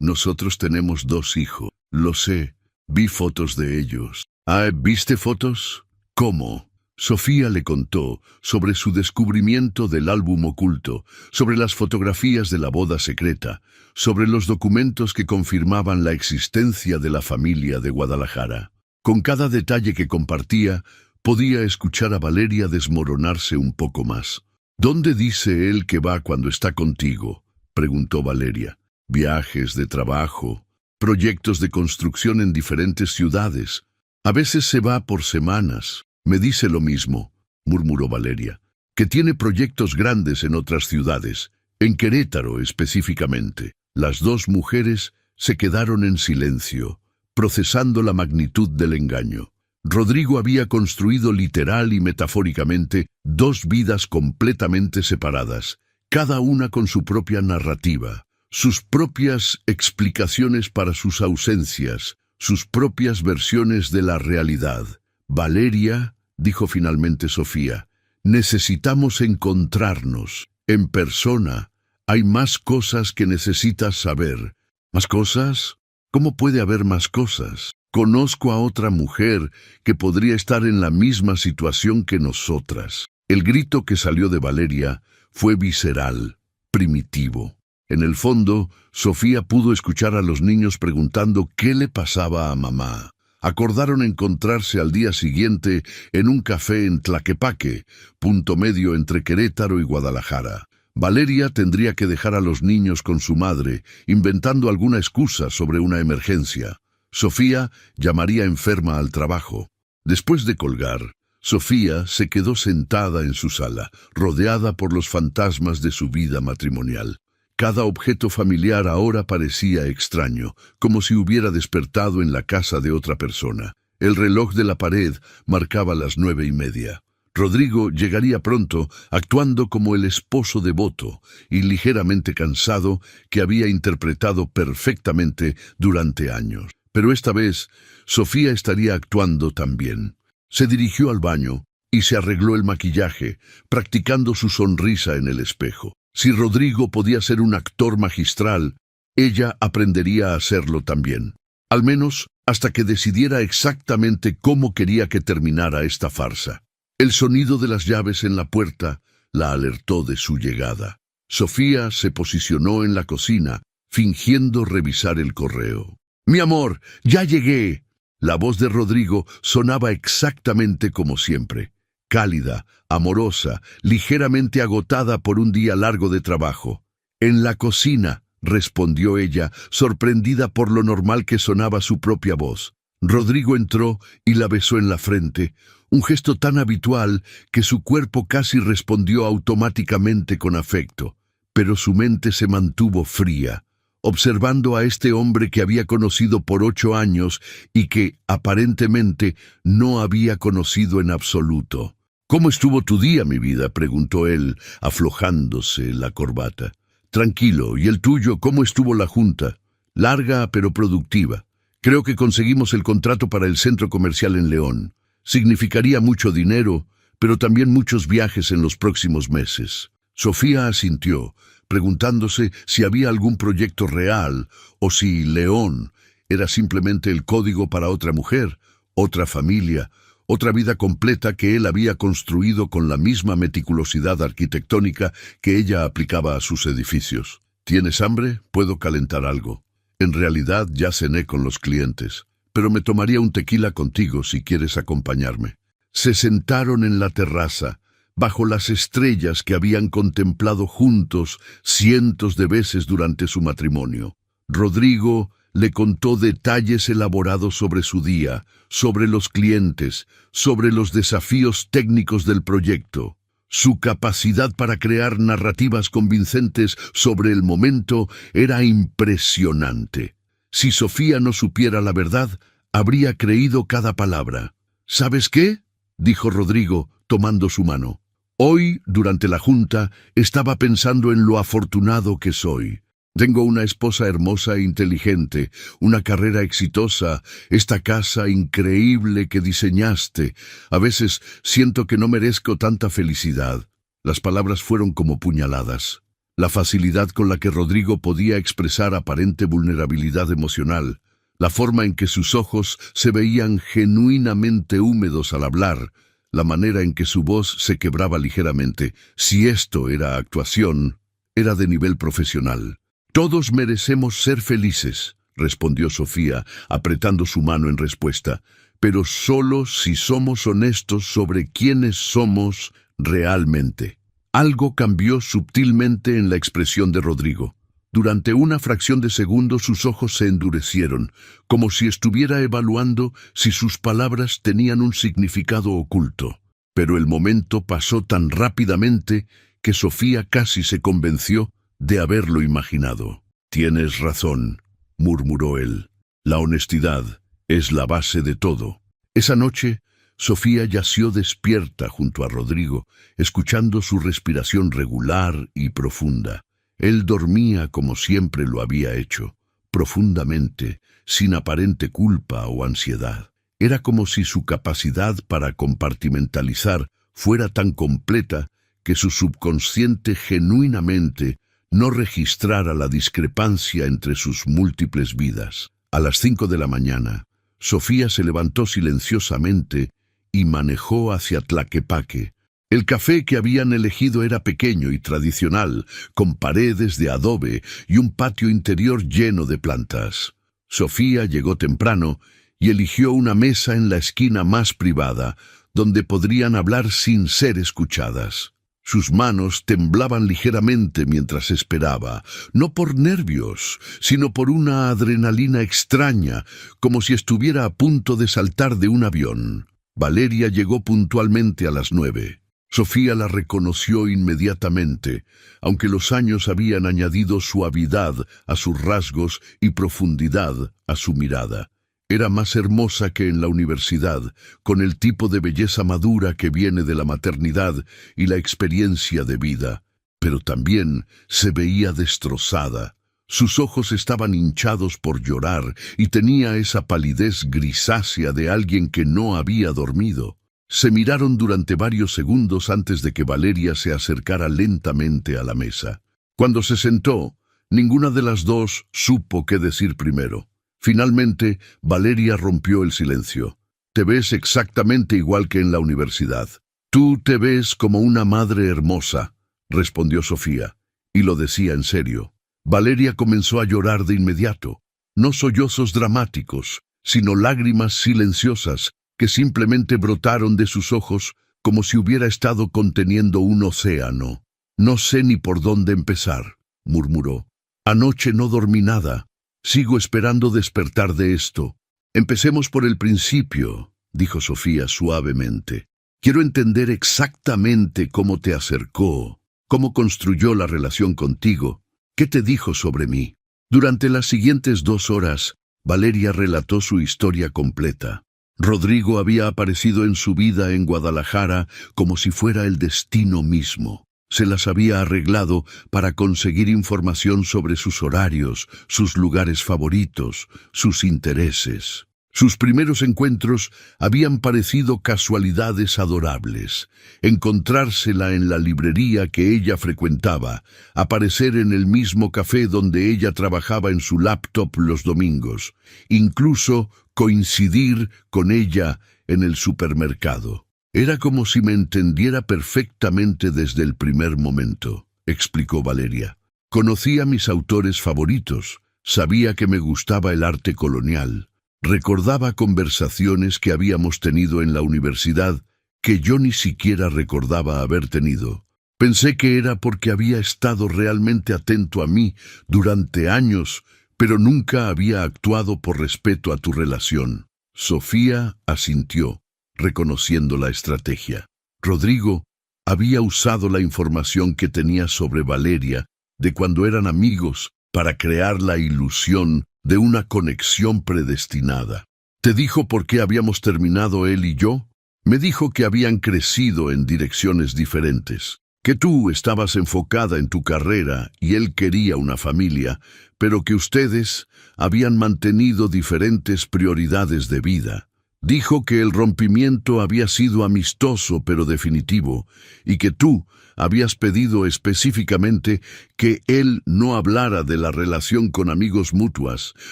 nosotros tenemos 2 hijos. Lo sé, vi fotos de ellos. Ah, ¿viste fotos? ¿Cómo? Sofía le contó sobre su descubrimiento del álbum oculto, sobre las fotografías de la boda secreta, sobre los documentos que confirmaban la existencia de la familia de Guadalajara. Con cada detalle que compartía, podía escuchar a Valeria desmoronarse un poco más. ¿Dónde dice él que va cuando está contigo?, preguntó Valeria. Viajes de trabajo, proyectos de construcción en diferentes ciudades. A veces se va por semanas. Me dice lo mismo, murmuró Valeria, que tiene proyectos grandes en otras ciudades, en Querétaro específicamente. Las 2 mujeres se quedaron en silencio, procesando la magnitud del engaño. Rodrigo había construido literal y metafóricamente 2 vidas completamente separadas, cada una con su propia narrativa, sus propias explicaciones para sus ausencias, sus propias versiones de la realidad. Valeria, dijo finalmente Sofía, necesitamos encontrarnos. En persona, hay más cosas que necesitas saber. ¿Más cosas? ¿Cómo puede haber más cosas? Conozco a otra mujer que podría estar en la misma situación que nosotras. El grito que salió de Valeria fue visceral, primitivo. En el fondo, Sofía pudo escuchar a los niños preguntando qué le pasaba a mamá. Acordaron encontrarse al día siguiente en un café en Tlaquepaque, punto medio entre Querétaro y Guadalajara. Valeria tendría que dejar a los niños con su madre, inventando alguna excusa sobre una emergencia. Sofía llamaría enferma al trabajo. Después de colgar, Sofía se quedó sentada en su sala, rodeada por los fantasmas de su vida matrimonial. Cada objeto familiar ahora parecía extraño, como si hubiera despertado en la casa de otra persona. El reloj de la pared marcaba las 9:30. Rodrigo llegaría pronto, actuando como el esposo devoto y ligeramente cansado que había interpretado perfectamente durante años. Pero esta vez, Sofía estaría actuando también. Se dirigió al baño y se arregló el maquillaje, practicando su sonrisa en el espejo. Si Rodrigo podía ser un actor magistral, ella aprendería a hacerlo también. Al menos hasta que decidiera exactamente cómo quería que terminara esta farsa. El sonido de las llaves en la puerta la alertó de su llegada. Sofía se posicionó en la cocina, fingiendo revisar el correo. «Mi amor, ya llegué». La voz de Rodrigo sonaba exactamente como siempre. Cálida, amorosa, ligeramente agotada por un día largo de trabajo. «En la cocina», respondió ella, sorprendida por lo normal que sonaba su propia voz. Rodrigo entró y la besó en la frente, un gesto tan habitual que su cuerpo casi respondió automáticamente con afecto. Pero su mente se mantuvo fría, observando a este hombre que había conocido por 8 años y que, aparentemente, no había conocido en absoluto. «¿Cómo estuvo tu día, mi vida?», preguntó él, aflojándose la corbata. «Tranquilo, ¿y el tuyo? ¿Cómo estuvo la junta?» «Larga, pero productiva. Creo que conseguimos el contrato para el centro comercial en León. Significaría mucho dinero, pero también muchos viajes en los próximos meses». Sofía asintió, preguntándose si había algún proyecto real o si León era simplemente el código para otra mujer, otra familia, otra vida completa que él había construido con la misma meticulosidad arquitectónica que ella aplicaba a sus edificios. «¿Tienes hambre? Puedo calentar algo. En realidad ya cené con los clientes, pero me tomaría un tequila contigo si quieres acompañarme». Se sentaron en la terraza, bajo las estrellas que habían contemplado juntos cientos de veces durante su matrimonio. Rodrigo le contó detalles elaborados sobre su día, sobre los clientes, sobre los desafíos técnicos del proyecto. Su capacidad para crear narrativas convincentes sobre el momento era impresionante. Si Sofía no supiera la verdad, habría creído cada palabra. «¿Sabes qué?», dijo Rodrigo, tomando su mano. «Hoy, durante la junta, estaba pensando en lo afortunado que soy. Tengo una esposa hermosa e inteligente, una carrera exitosa, esta casa increíble que diseñaste. A veces siento que no merezco tanta felicidad. Las palabras fueron como puñaladas. La facilidad con la que Rodrigo podía expresar aparente vulnerabilidad emocional, la forma en que sus ojos se veían genuinamente húmedos al hablar, la manera en que su voz se quebraba ligeramente. Si esto era actuación, era de nivel profesional. «Todos merecemos ser felices», respondió Sofía, apretando su mano en respuesta, «pero solo si somos honestos sobre quiénes somos realmente». Algo cambió sutilmente en la expresión de Rodrigo. Durante una fracción de segundo sus ojos se endurecieron, como si estuviera evaluando si sus palabras tenían un significado oculto. Pero el momento pasó tan rápidamente que Sofía casi se convenció de haberlo imaginado. «Tienes razón», murmuró él. «La honestidad es la base de todo». Esa noche, Sofía yació despierta junto a Rodrigo, escuchando su respiración regular y profunda. Él dormía como siempre lo había hecho, profundamente, sin aparente culpa o ansiedad. Era como si su capacidad para compartimentalizar fuera tan completa que su subconsciente genuinamente no registrara la discrepancia entre sus múltiples vidas. A las 5 de la mañana, Sofía se levantó silenciosamente y manejó hacia Tlaquepaque. El café que habían elegido era pequeño y tradicional, con paredes de adobe y un patio interior lleno de plantas. Sofía llegó temprano y eligió una mesa en la esquina más privada, donde podrían hablar sin ser escuchadas. Sus manos temblaban ligeramente mientras esperaba, no por nervios, sino por una adrenalina extraña, como si estuviera a punto de saltar de un avión. Valeria llegó puntualmente a las 9. Sofía la reconoció inmediatamente, aunque los años habían añadido suavidad a sus rasgos y profundidad a su mirada. Era más hermosa que en la universidad, con el tipo de belleza madura que viene de la maternidad y la experiencia de vida, pero también se veía destrozada. Sus ojos estaban hinchados por llorar y tenía esa palidez grisácea de alguien que no había dormido. Se miraron durante varios segundos antes de que Valeria se acercara lentamente a la mesa. Cuando se sentó, ninguna de las dos supo qué decir primero. Finalmente, Valeria rompió el silencio. «Te ves exactamente igual que en la universidad. Tú te ves como una madre hermosa», respondió Sofía, y lo decía en serio. Valeria comenzó a llorar de inmediato. No sollozos dramáticos, sino lágrimas silenciosas que simplemente brotaron de sus ojos como si hubiera estado conteniendo un océano. «No sé ni por dónde empezar», murmuró. «Anoche no dormí nada. Sigo esperando despertar de esto». «Empecemos por el principio», dijo Sofía suavemente. «Quiero entender exactamente cómo te acercó, cómo construyó la relación contigo, qué te dijo sobre mí». Durante las siguientes 2 horas, Valeria relató su historia completa. Rodrigo había aparecido en su vida en Guadalajara como si fuera el destino mismo. Se las había arreglado para conseguir información sobre sus horarios, sus lugares favoritos, sus intereses. Sus primeros encuentros habían parecido casualidades adorables. Encontrársela en la librería que ella frecuentaba, aparecer en el mismo café donde ella trabajaba en su laptop los domingos, incluso coincidir con ella en el supermercado. «Era como si me entendiera perfectamente desde el primer momento», explicó Valeria. «Conocía mis autores favoritos, sabía que me gustaba el arte colonial. Recordaba conversaciones que habíamos tenido en la universidad que yo ni siquiera recordaba haber tenido. Pensé que era porque había estado realmente atento a mí durante años, pero nunca había actuado por respeto a tu relación». Sofía asintió, reconociendo la estrategia. Rodrigo había usado la información que tenía sobre Valeria de cuando eran amigos para crear la ilusión de una conexión predestinada. «¿Te dijo por qué habíamos terminado él y yo?» «Me dijo que habían crecido en direcciones diferentes. que tú estabas enfocada en tu carrera y él quería una familia, pero que ustedes habían mantenido diferentes prioridades de vida. Dijo que el rompimiento había sido amistoso pero definitivo, y que tú habías pedido específicamente que él no hablara de la relación con amigos mutuas,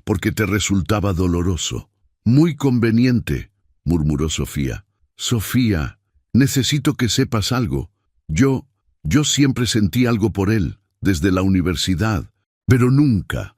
porque te resultaba doloroso. Muy conveniente, murmuró Sofía. Sofía, necesito que sepas algo. Yo siempre sentí algo por él, desde la universidad, pero nunca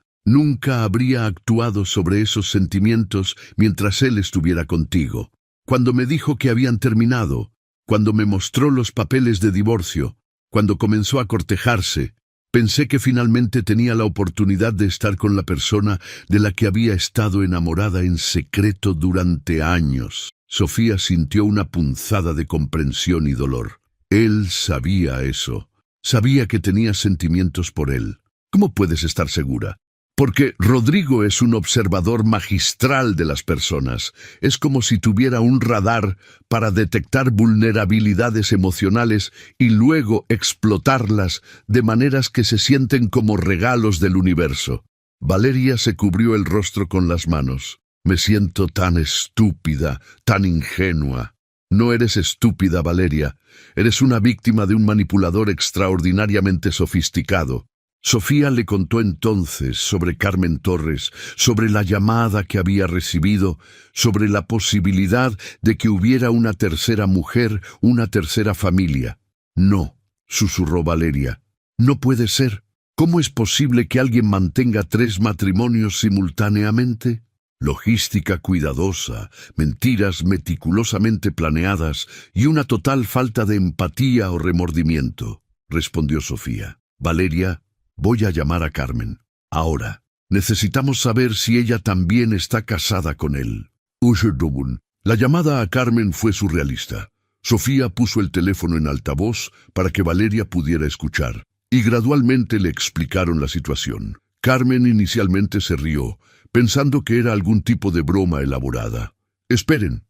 habría actuado sobre esos sentimientos mientras él estuviera contigo. Cuando me dijo que habían terminado, cuando me mostró los papeles de divorcio, cuando comenzó a cortejarse, pensé que finalmente tenía la oportunidad de estar con la persona de la que había estado enamorada en secreto durante años. Sofía sintió una punzada de comprensión y dolor. Él sabía eso. Sabía que tenías sentimientos por él. ¿Cómo puedes estar segura? Porque Rodrigo es un observador magistral de las personas. Es como si tuviera un radar para detectar vulnerabilidades emocionales y luego explotarlas de maneras que se sienten como regalos del universo. Valeria se cubrió el rostro con las manos. Me siento tan estúpida, tan ingenua. No eres estúpida, Valeria. Eres una víctima de un manipulador extraordinariamente sofisticado. Sofía le contó entonces sobre Carmen Torres, sobre la llamada que había recibido, sobre la posibilidad de que hubiera una tercera mujer, una tercera familia. No, susurró Valeria. No puede ser. ¿Cómo es posible que alguien mantenga 3 matrimonios simultáneamente? Logística cuidadosa, mentiras meticulosamente planeadas y una total falta de empatía o remordimiento, respondió Sofía. Valeria, voy a llamar a Carmen. Ahora, necesitamos saber si ella también está casada con él. La llamada a Carmen fue surrealista. Sofía puso el teléfono en altavoz para que Valeria pudiera escuchar, y gradualmente le explicaron la situación. Carmen inicialmente se rió, pensando que era algún tipo de broma elaborada. Esperen,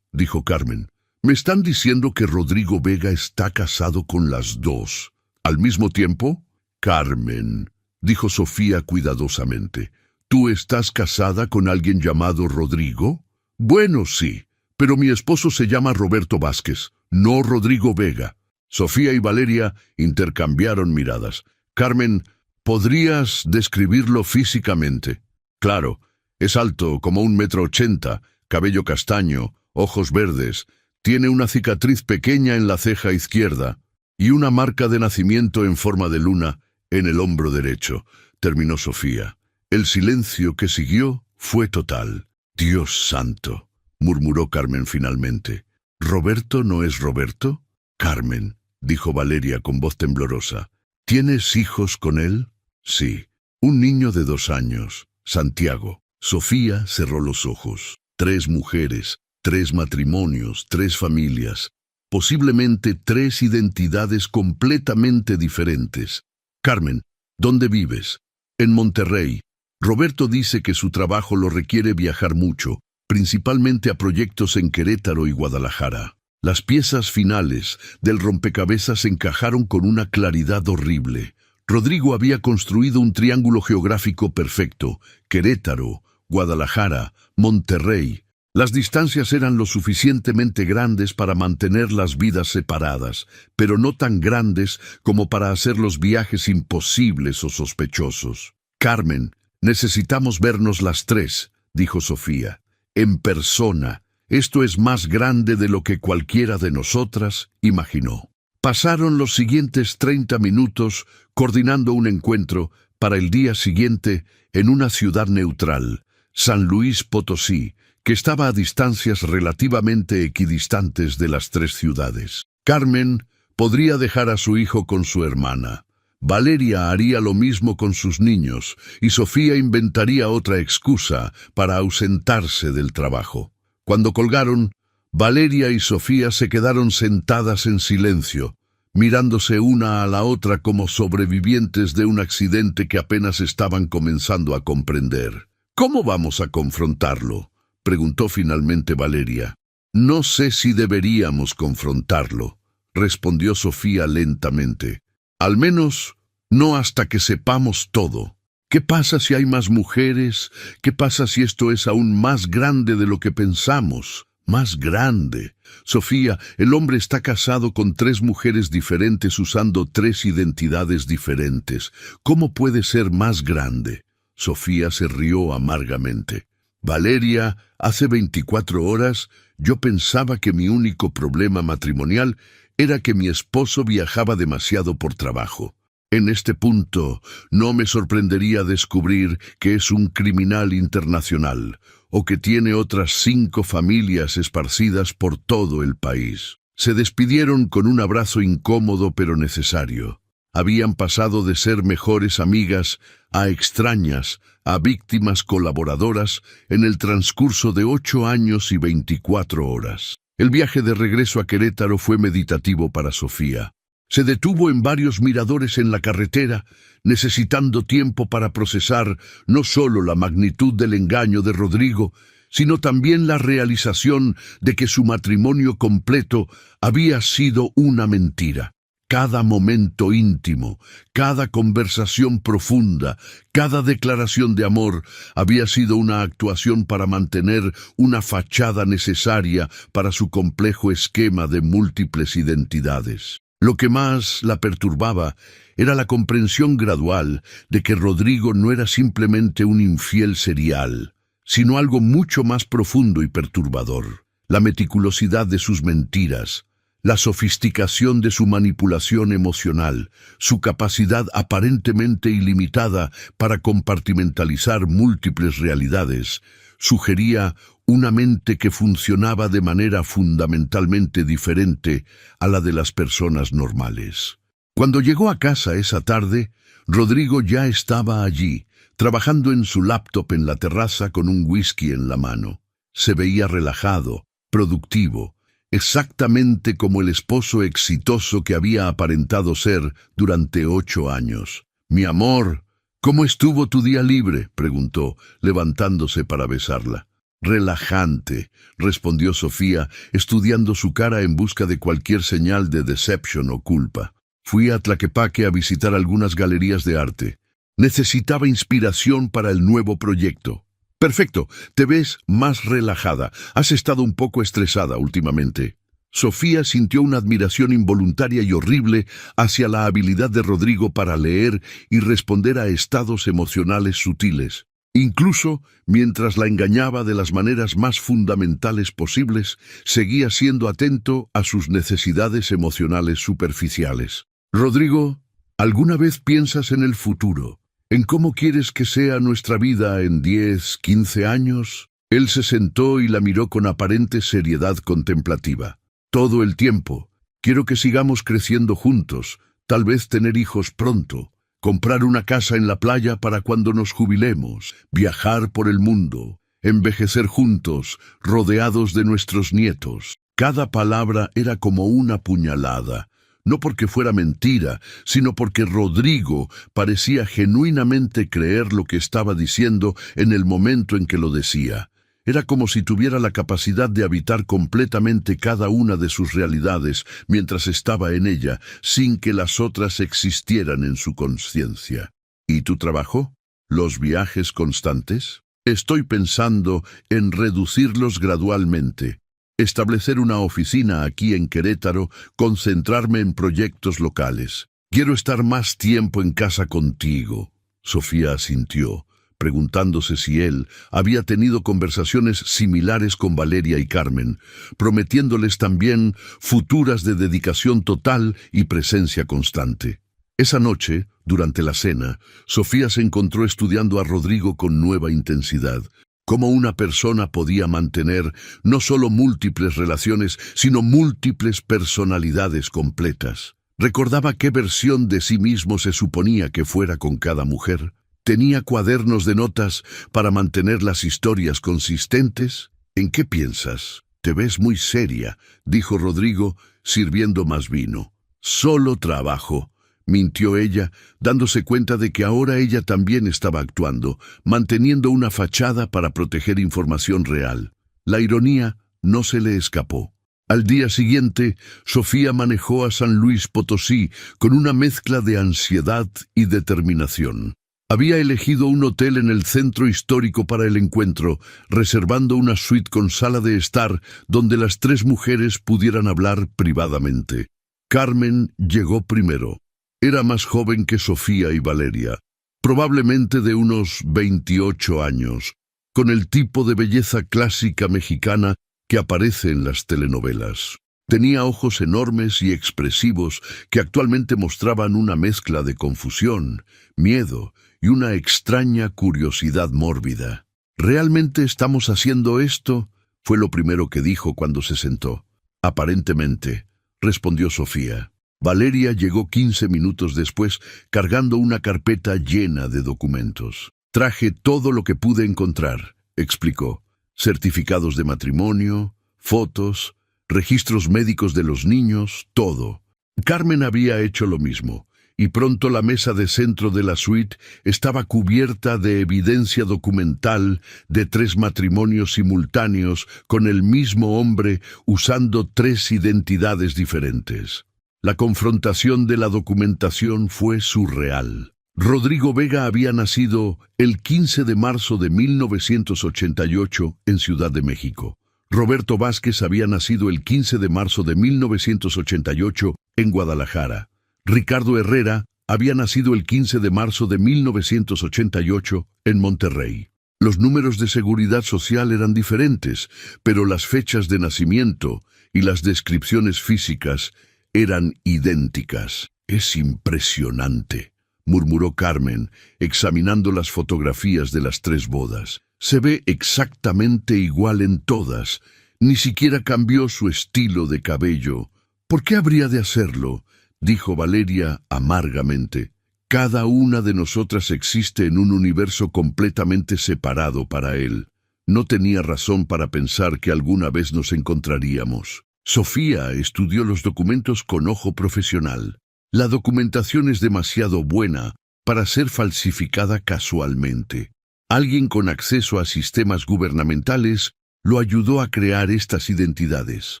dijo Carmen. ¿Me están diciendo que Rodrigo Vega está casado con las dos al mismo tiempo? Carmen, dijo Sofía cuidadosamente, ¿tú estás casada con alguien llamado Rodrigo? Bueno, sí, pero mi esposo se llama Roberto Vázquez, no Rodrigo Vega. Sofía y Valeria intercambiaron miradas. Carmen, ¿podrías describirlo físicamente? Claro, es alto, como 1,80 m, cabello castaño, ojos verdes, tiene una cicatriz pequeña en la ceja izquierda y una marca de nacimiento en forma de luna en el hombro derecho, terminó Sofía. El silencio que siguió fue total. Dios santo, murmuró Carmen finalmente. ¿Roberto no es Roberto? Carmen, dijo Valeria con voz temblorosa. ¿Tienes hijos con él? Sí, un niño de 2 años, Santiago. Sofía cerró los ojos. 3 mujeres, 3 matrimonios, 3 familias, posiblemente 3 identidades completamente diferentes. Carmen, ¿dónde vives? En Monterrey. Roberto dice que su trabajo lo requiere viajar mucho, principalmente a proyectos en Querétaro y Guadalajara. Las piezas finales del rompecabezas encajaron con una claridad horrible. Rodrigo había construido un triángulo geográfico perfecto: Querétaro, Guadalajara, Monterrey. Las distancias eran lo suficientemente grandes para mantener las vidas separadas, pero no tan grandes como para hacer los viajes imposibles o sospechosos. Carmen, necesitamos vernos las 3, dijo Sofía. En persona. Esto es más grande de lo que cualquiera de nosotras imaginó. Pasaron los siguientes 30 minutos coordinando un encuentro para el día siguiente en una ciudad neutral, San Luis Potosí, que estaba a distancias relativamente equidistantes de las 3 ciudades. Carmen podría dejar a su hijo con su hermana. Valeria haría lo mismo con sus niños, y Sofía inventaría otra excusa para ausentarse del trabajo. Cuando colgaron, Valeria y Sofía se quedaron sentadas en silencio, mirándose una a la otra como sobrevivientes de un accidente que apenas estaban comenzando a comprender. ¿Cómo vamos a confrontarlo?, preguntó finalmente Valeria. No sé si deberíamos confrontarlo, respondió Sofía lentamente. Al menos no hasta que sepamos todo. ¿Qué pasa si hay más mujeres? ¿Qué pasa si esto es aún más grande de lo que pensamos? Más grande. Sofía, el hombre está casado con 3 mujeres diferentes usando 3 identidades diferentes. ¿Cómo puede ser más grande? Sofía se rió amargamente. Valeria, hace 24 horas yo pensaba que mi único problema matrimonial era que mi esposo viajaba demasiado por trabajo. En este punto, no me sorprendería descubrir que es un criminal internacional o que tiene otras 5 familias esparcidas por todo el país. Se despidieron con un abrazo incómodo pero necesario. Habían pasado de ser mejores amigas a extrañas, a víctimas colaboradoras en el transcurso de 8 años y 24 horas. El viaje de regreso a Querétaro fue meditativo para Sofía. Se detuvo en varios miradores en la carretera, necesitando tiempo para procesar no solo la magnitud del engaño de Rodrigo, sino también la realización de que su matrimonio completo había sido una mentira. Cada momento íntimo, cada conversación profunda, cada declaración de amor había sido una actuación para mantener una fachada necesaria para su complejo esquema de múltiples identidades. Lo que más la perturbaba era la comprensión gradual de que Rodrigo no era simplemente un infiel serial, sino algo mucho más profundo y perturbador. La meticulosidad de sus mentiras, la sofisticación de su manipulación emocional, su capacidad aparentemente ilimitada para compartimentalizar múltiples realidades, sugería una mente que funcionaba de manera fundamentalmente diferente a la de las personas normales. Cuando llegó a casa esa tarde, Rodrigo ya estaba allí, trabajando en su laptop en la terraza con un whisky en la mano. Se veía relajado, productivo, exactamente como el esposo exitoso que había aparentado ser durante 8 años. «Mi amor, ¿cómo estuvo tu día libre?», preguntó, levantándose para besarla. «Relajante», respondió Sofía, estudiando su cara en busca de cualquier señal de decepción o culpa. «Fui a Tlaquepaque a visitar algunas galerías de arte. Necesitaba inspiración para el nuevo proyecto». «Perfecto, te ves más relajada. Has estado un poco estresada últimamente». Sofía sintió una admiración involuntaria y horrible hacia la habilidad de Rodrigo para leer y responder a estados emocionales sutiles. Incluso, mientras la engañaba de las maneras más fundamentales posibles, seguía siendo atento a sus necesidades emocionales superficiales. «Rodrigo, ¿alguna vez piensas en el futuro? ¿En cómo quieres que sea nuestra vida en 10, 15 años?» Él se sentó y la miró con aparente seriedad contemplativa. «Todo el tiempo. Quiero que sigamos creciendo juntos, tal vez tener hijos pronto. Comprar una casa en la playa para cuando nos jubilemos, viajar por el mundo, envejecer juntos, rodeados de nuestros nietos». Cada palabra era como una puñalada, no porque fuera mentira, sino porque Rodrigo parecía genuinamente creer lo que estaba diciendo en el momento en que lo decía. Era como si tuviera la capacidad de habitar completamente cada una de sus realidades mientras estaba en ella, sin que las otras existieran en su conciencia. ¿Y tu trabajo? ¿Los viajes constantes? Estoy pensando en reducirlos gradualmente. Establecer una oficina aquí en Querétaro, concentrarme en proyectos locales. Quiero estar más tiempo en casa contigo». Sofía asintió, preguntándose si él había tenido conversaciones similares con Valeria y Carmen, prometiéndoles también futuras de dedicación total y presencia constante. Esa noche, durante la cena, Sofía se encontró estudiando a Rodrigo con nueva intensidad. Cómo una persona podía mantener no solo múltiples relaciones, sino múltiples personalidades completas. Recordaba qué versión de sí mismo se suponía que fuera con cada mujer. ¿Tenía cuadernos de notas para mantener las historias consistentes? «¿En qué piensas? Te ves muy seria», dijo Rodrigo, sirviendo más vino. «Solo trabajo», mintió ella, dándose cuenta de que ahora ella también estaba actuando, manteniendo una fachada para proteger información real. La ironía no se le escapó. Al día siguiente, Sofía manejó a San Luis Potosí con una mezcla de ansiedad y determinación. Había elegido un hotel en el centro histórico para el encuentro, reservando una suite con sala de estar donde las tres mujeres pudieran hablar privadamente. Carmen llegó primero. Era más joven que Sofía y Valeria, probablemente de unos 28 años, con el tipo de belleza clásica mexicana que aparece en las telenovelas. Tenía ojos enormes y expresivos que actualmente mostraban una mezcla de confusión, miedo y una extraña curiosidad mórbida. ¿Realmente estamos haciendo esto?, fue lo primero que dijo cuando se sentó. Aparentemente, respondió Sofía. Valeria llegó 15 minutos después cargando una carpeta llena de documentos. Traje todo lo que pude encontrar, explicó. Certificados de matrimonio, fotos, registros médicos de los niños, todo. Carmen había hecho lo mismo, y pronto la mesa de centro de la suite estaba cubierta de evidencia documental de 3 matrimonios simultáneos con el mismo hombre usando 3 identidades diferentes. La confrontación de la documentación fue surreal. Rodrigo Vega había nacido el 15 de marzo de 1988 en Ciudad de México. Roberto Vázquez había nacido el 15 de marzo de 1988 en Guadalajara. Ricardo Herrera había nacido el 15 de marzo de 1988 en Monterrey. Los números de seguridad social eran diferentes, pero las fechas de nacimiento y las descripciones físicas eran idénticas. «Es impresionante», murmuró Carmen, examinando las fotografías de las 3 bodas. «Se ve exactamente igual en todas. Ni siquiera cambió su estilo de cabello. ¿Por qué habría de hacerlo?», dijo Valeria amargamente. «Cada una de nosotras existe en un universo completamente separado para él. No tenía razón para pensar que alguna vez nos encontraríamos». Sofía estudió los documentos con ojo profesional. La documentación es demasiado buena para ser falsificada casualmente. Alguien con acceso a sistemas gubernamentales lo ayudó a crear estas identidades.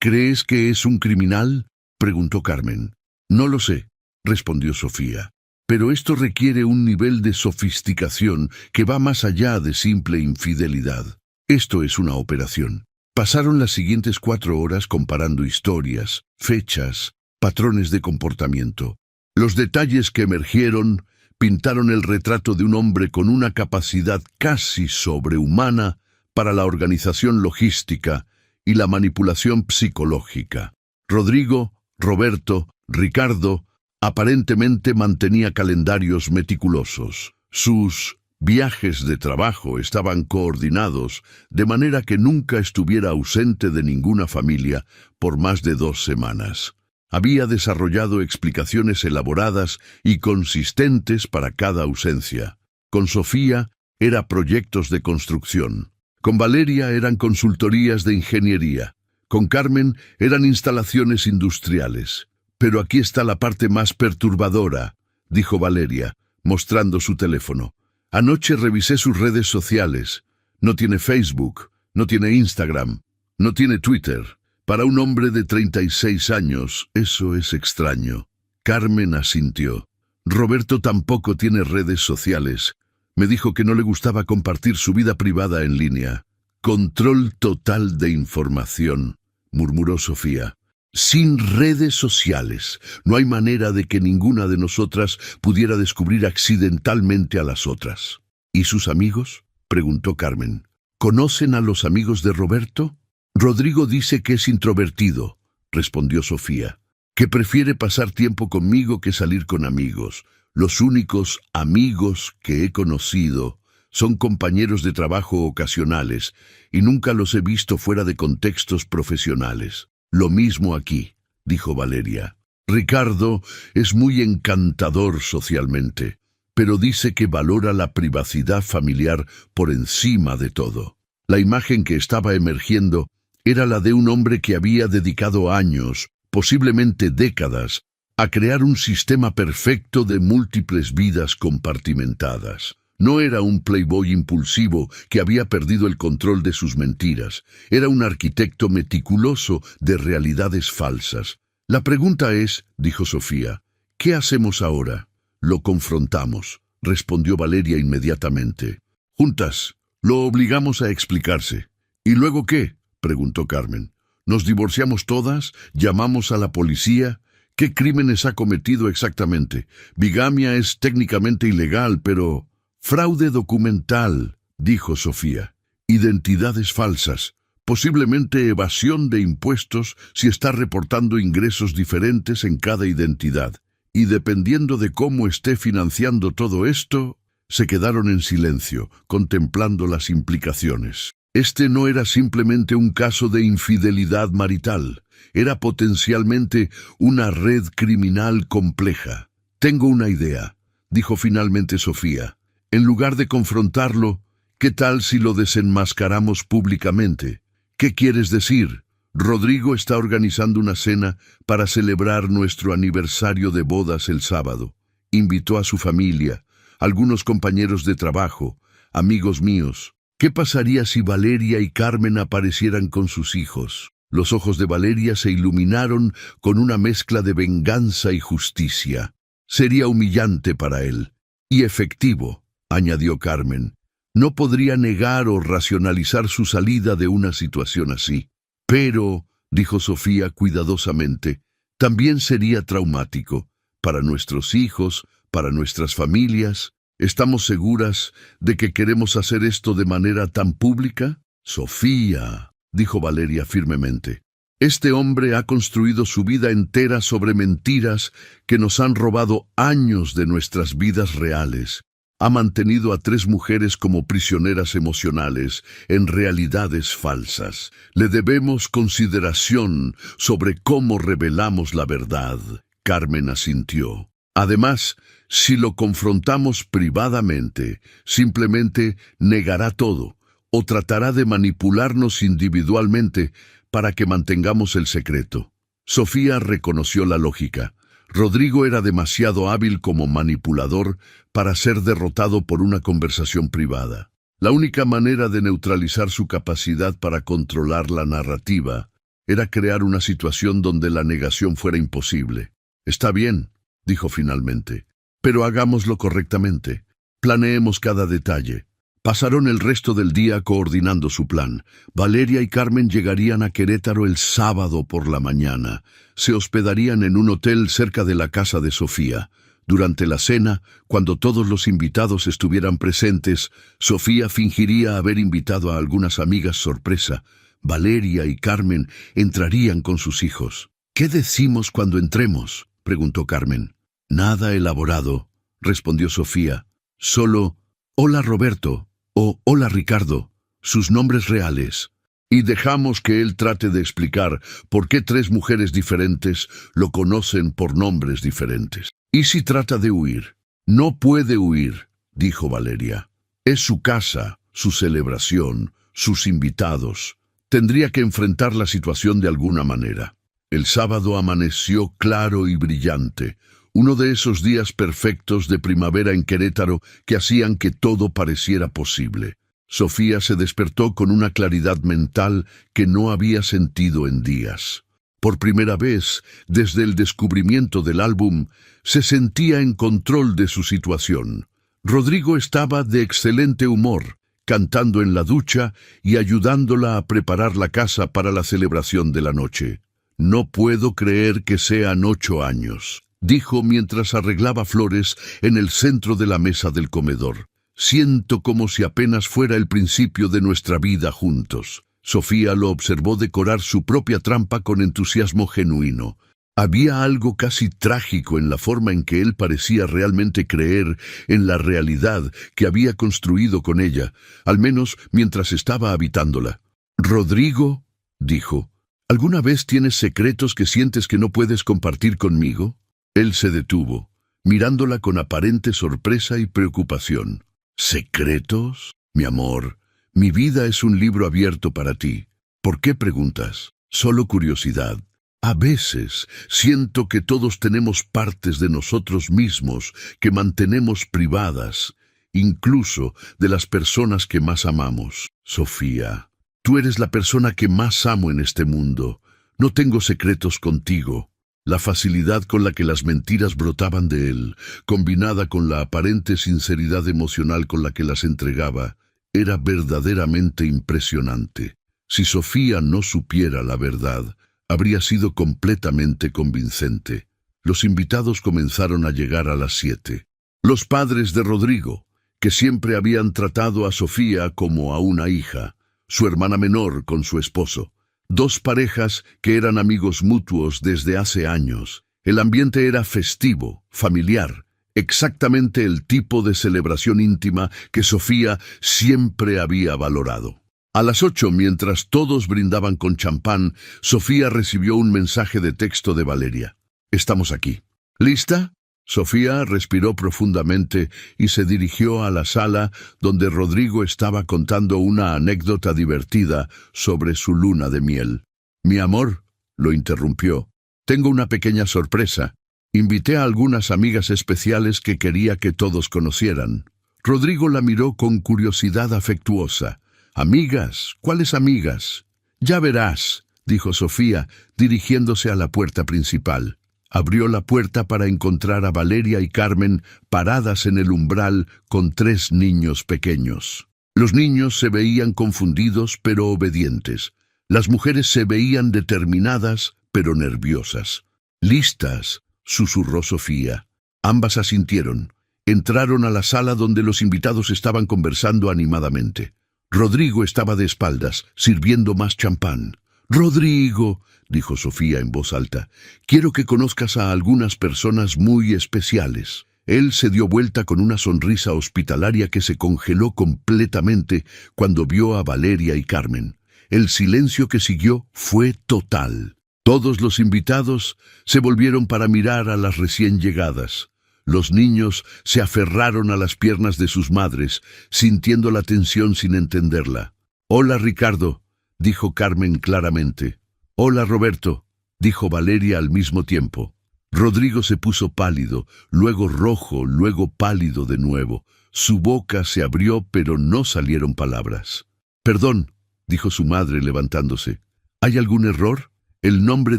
«¿Crees que es un criminal?», preguntó Carmen. «No lo sé», respondió Sofía. «Pero esto requiere un nivel de sofisticación que va más allá de simple infidelidad. Esto es una operación». Pasaron las siguientes 4 horas comparando historias, fechas, patrones de comportamiento. Los detalles que emergieron pintaron el retrato de un hombre con una capacidad casi sobrehumana para la organización logística y la manipulación psicológica. Rodrigo, Roberto, Ricardo aparentemente mantenía calendarios meticulosos. Sus viajes de trabajo estaban coordinados de manera que nunca estuviera ausente de ninguna familia por más de 2 semanas. Había desarrollado explicaciones elaboradas y consistentes para cada ausencia. Con Sofía era proyectos de construcción. Con Valeria eran consultorías de ingeniería. Con Carmen eran instalaciones industriales. «Pero aquí está la parte más perturbadora», dijo Valeria, mostrando su teléfono. «Anoche revisé sus redes sociales. No tiene Facebook, no tiene Instagram, no tiene Twitter. Para un hombre de 36 años, eso es extraño». Carmen asintió. «Roberto tampoco tiene redes sociales. Me dijo que no le gustaba compartir su vida privada en línea». «Control total de información», murmuró Sofía. «Sin redes sociales, no hay manera de que ninguna de nosotras pudiera descubrir accidentalmente a las otras». «¿Y sus amigos?», preguntó Carmen. «¿Conocen a los amigos de Roberto?». «Rodrigo dice que es introvertido», respondió Sofía, «que prefiere pasar tiempo conmigo que salir con amigos. Los únicos amigos que he conocido son compañeros de trabajo ocasionales y nunca los he visto fuera de contextos profesionales». «Lo mismo aquí», dijo Valeria. «Ricardo es muy encantador socialmente, pero dice que valora la privacidad familiar por encima de todo». La imagen que estaba emergiendo era la de un hombre que había dedicado años, posiblemente décadas, a crear un sistema perfecto de múltiples vidas compartimentadas. No era un playboy impulsivo que había perdido el control de sus mentiras. Era un arquitecto meticuloso de realidades falsas. La pregunta es, dijo Sofía, ¿qué hacemos ahora? Lo confrontamos, respondió Valeria inmediatamente. Juntas, lo obligamos a explicarse. ¿Y luego qué? Preguntó Carmen. ¿Nos divorciamos todas? ¿Llamamos a la policía? ¿Qué crímenes ha cometido exactamente? Bigamia es técnicamente ilegal, pero... Fraude documental, dijo Sofía. Identidades falsas. Posiblemente evasión de impuestos si está reportando ingresos diferentes en cada identidad. Y dependiendo de cómo esté financiando todo esto, se quedaron en silencio, contemplando las implicaciones. Este no era simplemente un caso de infidelidad marital. Era potencialmente una red criminal compleja. Tengo una idea, dijo finalmente Sofía. En lugar de confrontarlo, ¿qué tal si lo desenmascaramos públicamente? ¿Qué quieres decir? Rodrigo está organizando una cena para celebrar nuestro aniversario de bodas el sábado. Invitó a su familia, algunos compañeros de trabajo, amigos míos. ¿Qué pasaría si Valeria y Carmen aparecieran con sus hijos? Los ojos de Valeria se iluminaron con una mezcla de venganza y justicia. Sería humillante para él. Y efectivo, añadió Carmen. No podría negar o racionalizar su salida de una situación así. Pero, dijo Sofía cuidadosamente, también sería traumático. Para nuestros hijos, para nuestras familias. ¿Estamos seguras de que queremos hacer esto de manera tan pública? Sofía, dijo Valeria firmemente. Este hombre ha construido su vida entera sobre mentiras que nos han robado años de nuestras vidas reales. Ha mantenido a 3 mujeres como prisioneras emocionales en realidades falsas. Le debemos consideración sobre cómo revelamos la verdad. Carmen asintió. Además, si lo confrontamos privadamente, simplemente negará todo o tratará de manipularnos individualmente para que mantengamos el secreto. Sofía reconoció la lógica. Rodrigo era demasiado hábil como manipulador para ser derrotado por una conversación privada. La única manera de neutralizar su capacidad para controlar la narrativa era crear una situación donde la negación fuera imposible. Está bien, dijo finalmente, pero hagámoslo correctamente. Planeemos cada detalle. Pasaron el resto del día coordinando su plan. Valeria y Carmen llegarían a Querétaro el sábado por la mañana. Se hospedarían en un hotel cerca de la casa de Sofía. Durante la cena, cuando todos los invitados estuvieran presentes, Sofía fingiría haber invitado a algunas amigas sorpresa. Valeria y Carmen entrarían con sus hijos. ¿Qué decimos cuando entremos?, preguntó Carmen. Nada elaborado, respondió Sofía. Solo, hola Roberto, o hola Ricardo, sus nombres reales. Y dejamos que él trate de explicar por qué 3 mujeres diferentes lo conocen por nombres diferentes. ¿Y si trata de huir? No puede huir, dijo Valeria. Es su casa, su celebración, sus invitados. Tendría que enfrentar la situación de alguna manera. El sábado amaneció claro y brillante, uno de esos días perfectos de primavera en Querétaro que hacían que todo pareciera posible. Sofía se despertó con una claridad mental que no había sentido en días. Por primera vez, desde el descubrimiento del álbum, se sentía en control de su situación. Rodrigo estaba de excelente humor, cantando en la ducha y ayudándola a preparar la casa para la celebración de la noche. No puedo creer que sean 8 años, dijo mientras arreglaba flores en el centro de la mesa del comedor. Siento como si apenas fuera el principio de nuestra vida juntos. Sofía lo observó decorar su propia trampa con entusiasmo genuino. Había algo casi trágico en la forma en que él parecía realmente creer en la realidad que había construido con ella, al menos mientras estaba habitándola. «Rodrigo», dijo, «¿alguna vez tienes secretos que sientes que no puedes compartir conmigo?» Él se detuvo, mirándola con aparente sorpresa y preocupación. «¿Secretos? Mi amor, mi vida es un libro abierto para ti. ¿Por qué preguntas? Solo curiosidad. A veces siento que todos tenemos partes de nosotros mismos que mantenemos privadas, incluso de las personas que más amamos. Sofía, tú eres la persona que más amo en este mundo. No tengo secretos contigo. La facilidad con la que las mentiras brotaban de él, combinada con la aparente sinceridad emocional con la que las entregaba, era verdaderamente impresionante. Si Sofía no supiera la verdad, habría sido completamente convincente. Los invitados comenzaron a llegar a las 7. Los padres de Rodrigo, que siempre habían tratado a Sofía como a una hija, su hermana menor con su esposo, dos parejas que eran amigos mutuos desde hace años. El ambiente era festivo, familiar, exactamente el tipo de celebración íntima que Sofía siempre había valorado. A las 8, mientras todos brindaban con champán, Sofía recibió un mensaje de texto de Valeria. «Estamos aquí». «¿Lista?» Sofía respiró profundamente y se dirigió a la sala donde Rodrigo estaba contando una anécdota divertida sobre su luna de miel. «Mi amor», lo interrumpió, «tengo una pequeña sorpresa. Invité a algunas amigas especiales que quería que todos conocieran». Rodrigo la miró con curiosidad afectuosa. «¿Amigas? ¿Cuáles amigas?» «Ya verás», dijo Sofía, dirigiéndose a la puerta principal. Abrió la puerta para encontrar a Valeria y Carmen paradas en el umbral con 3 niños pequeños. Los niños se veían confundidos pero obedientes. Las mujeres se veían determinadas pero nerviosas. «¿Listas?», susurró Sofía. Ambas asintieron. Entraron a la sala donde los invitados estaban conversando animadamente. Rodrigo estaba de espaldas, sirviendo más champán. «Rodrigo», dijo Sofía en voz alta, «quiero que conozcas a algunas personas muy especiales». Él se dio vuelta con una sonrisa hospitalaria que se congeló completamente cuando vio a Valeria y Carmen. El silencio que siguió fue total. Todos los invitados se volvieron para mirar a las recién llegadas. Los niños se aferraron a las piernas de sus madres, sintiendo la tensión sin entenderla. «Hola, Ricardo», dijo Carmen claramente. «Hola, Roberto», dijo Valeria al mismo tiempo. Rodrigo se puso pálido, luego rojo, luego pálido de nuevo. Su boca se abrió, pero no salieron palabras. «Perdón», dijo su madre levantándose. «¿Hay algún error? El nombre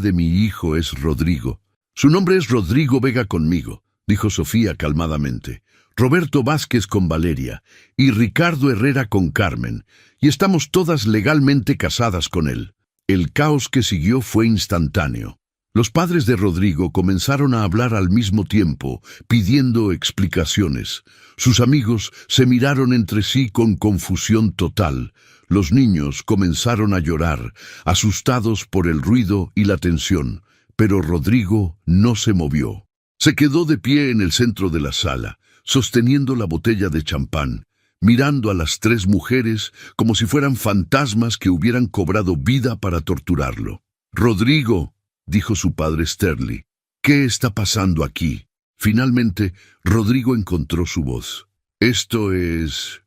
de mi hijo es Rodrigo». «Su nombre es Rodrigo Vega conmigo», dijo Sofía calmadamente. «Roberto Vázquez con Valeria y Ricardo Herrera con Carmen, y estamos todas legalmente casadas con él». El caos que siguió fue instantáneo. Los padres de Rodrigo comenzaron a hablar al mismo tiempo, pidiendo explicaciones. Sus amigos se miraron entre sí con confusión total. Los niños comenzaron a llorar, asustados por el ruido y la tensión, pero Rodrigo no se movió. Se quedó de pie en el centro de la sala, sosteniendo la botella de champán, mirando a las 3 mujeres como si fueran fantasmas que hubieran cobrado vida para torturarlo. «Rodrigo», dijo su padre Sterling, «¿qué está pasando aquí?» Finalmente, Rodrigo encontró su voz. Esto es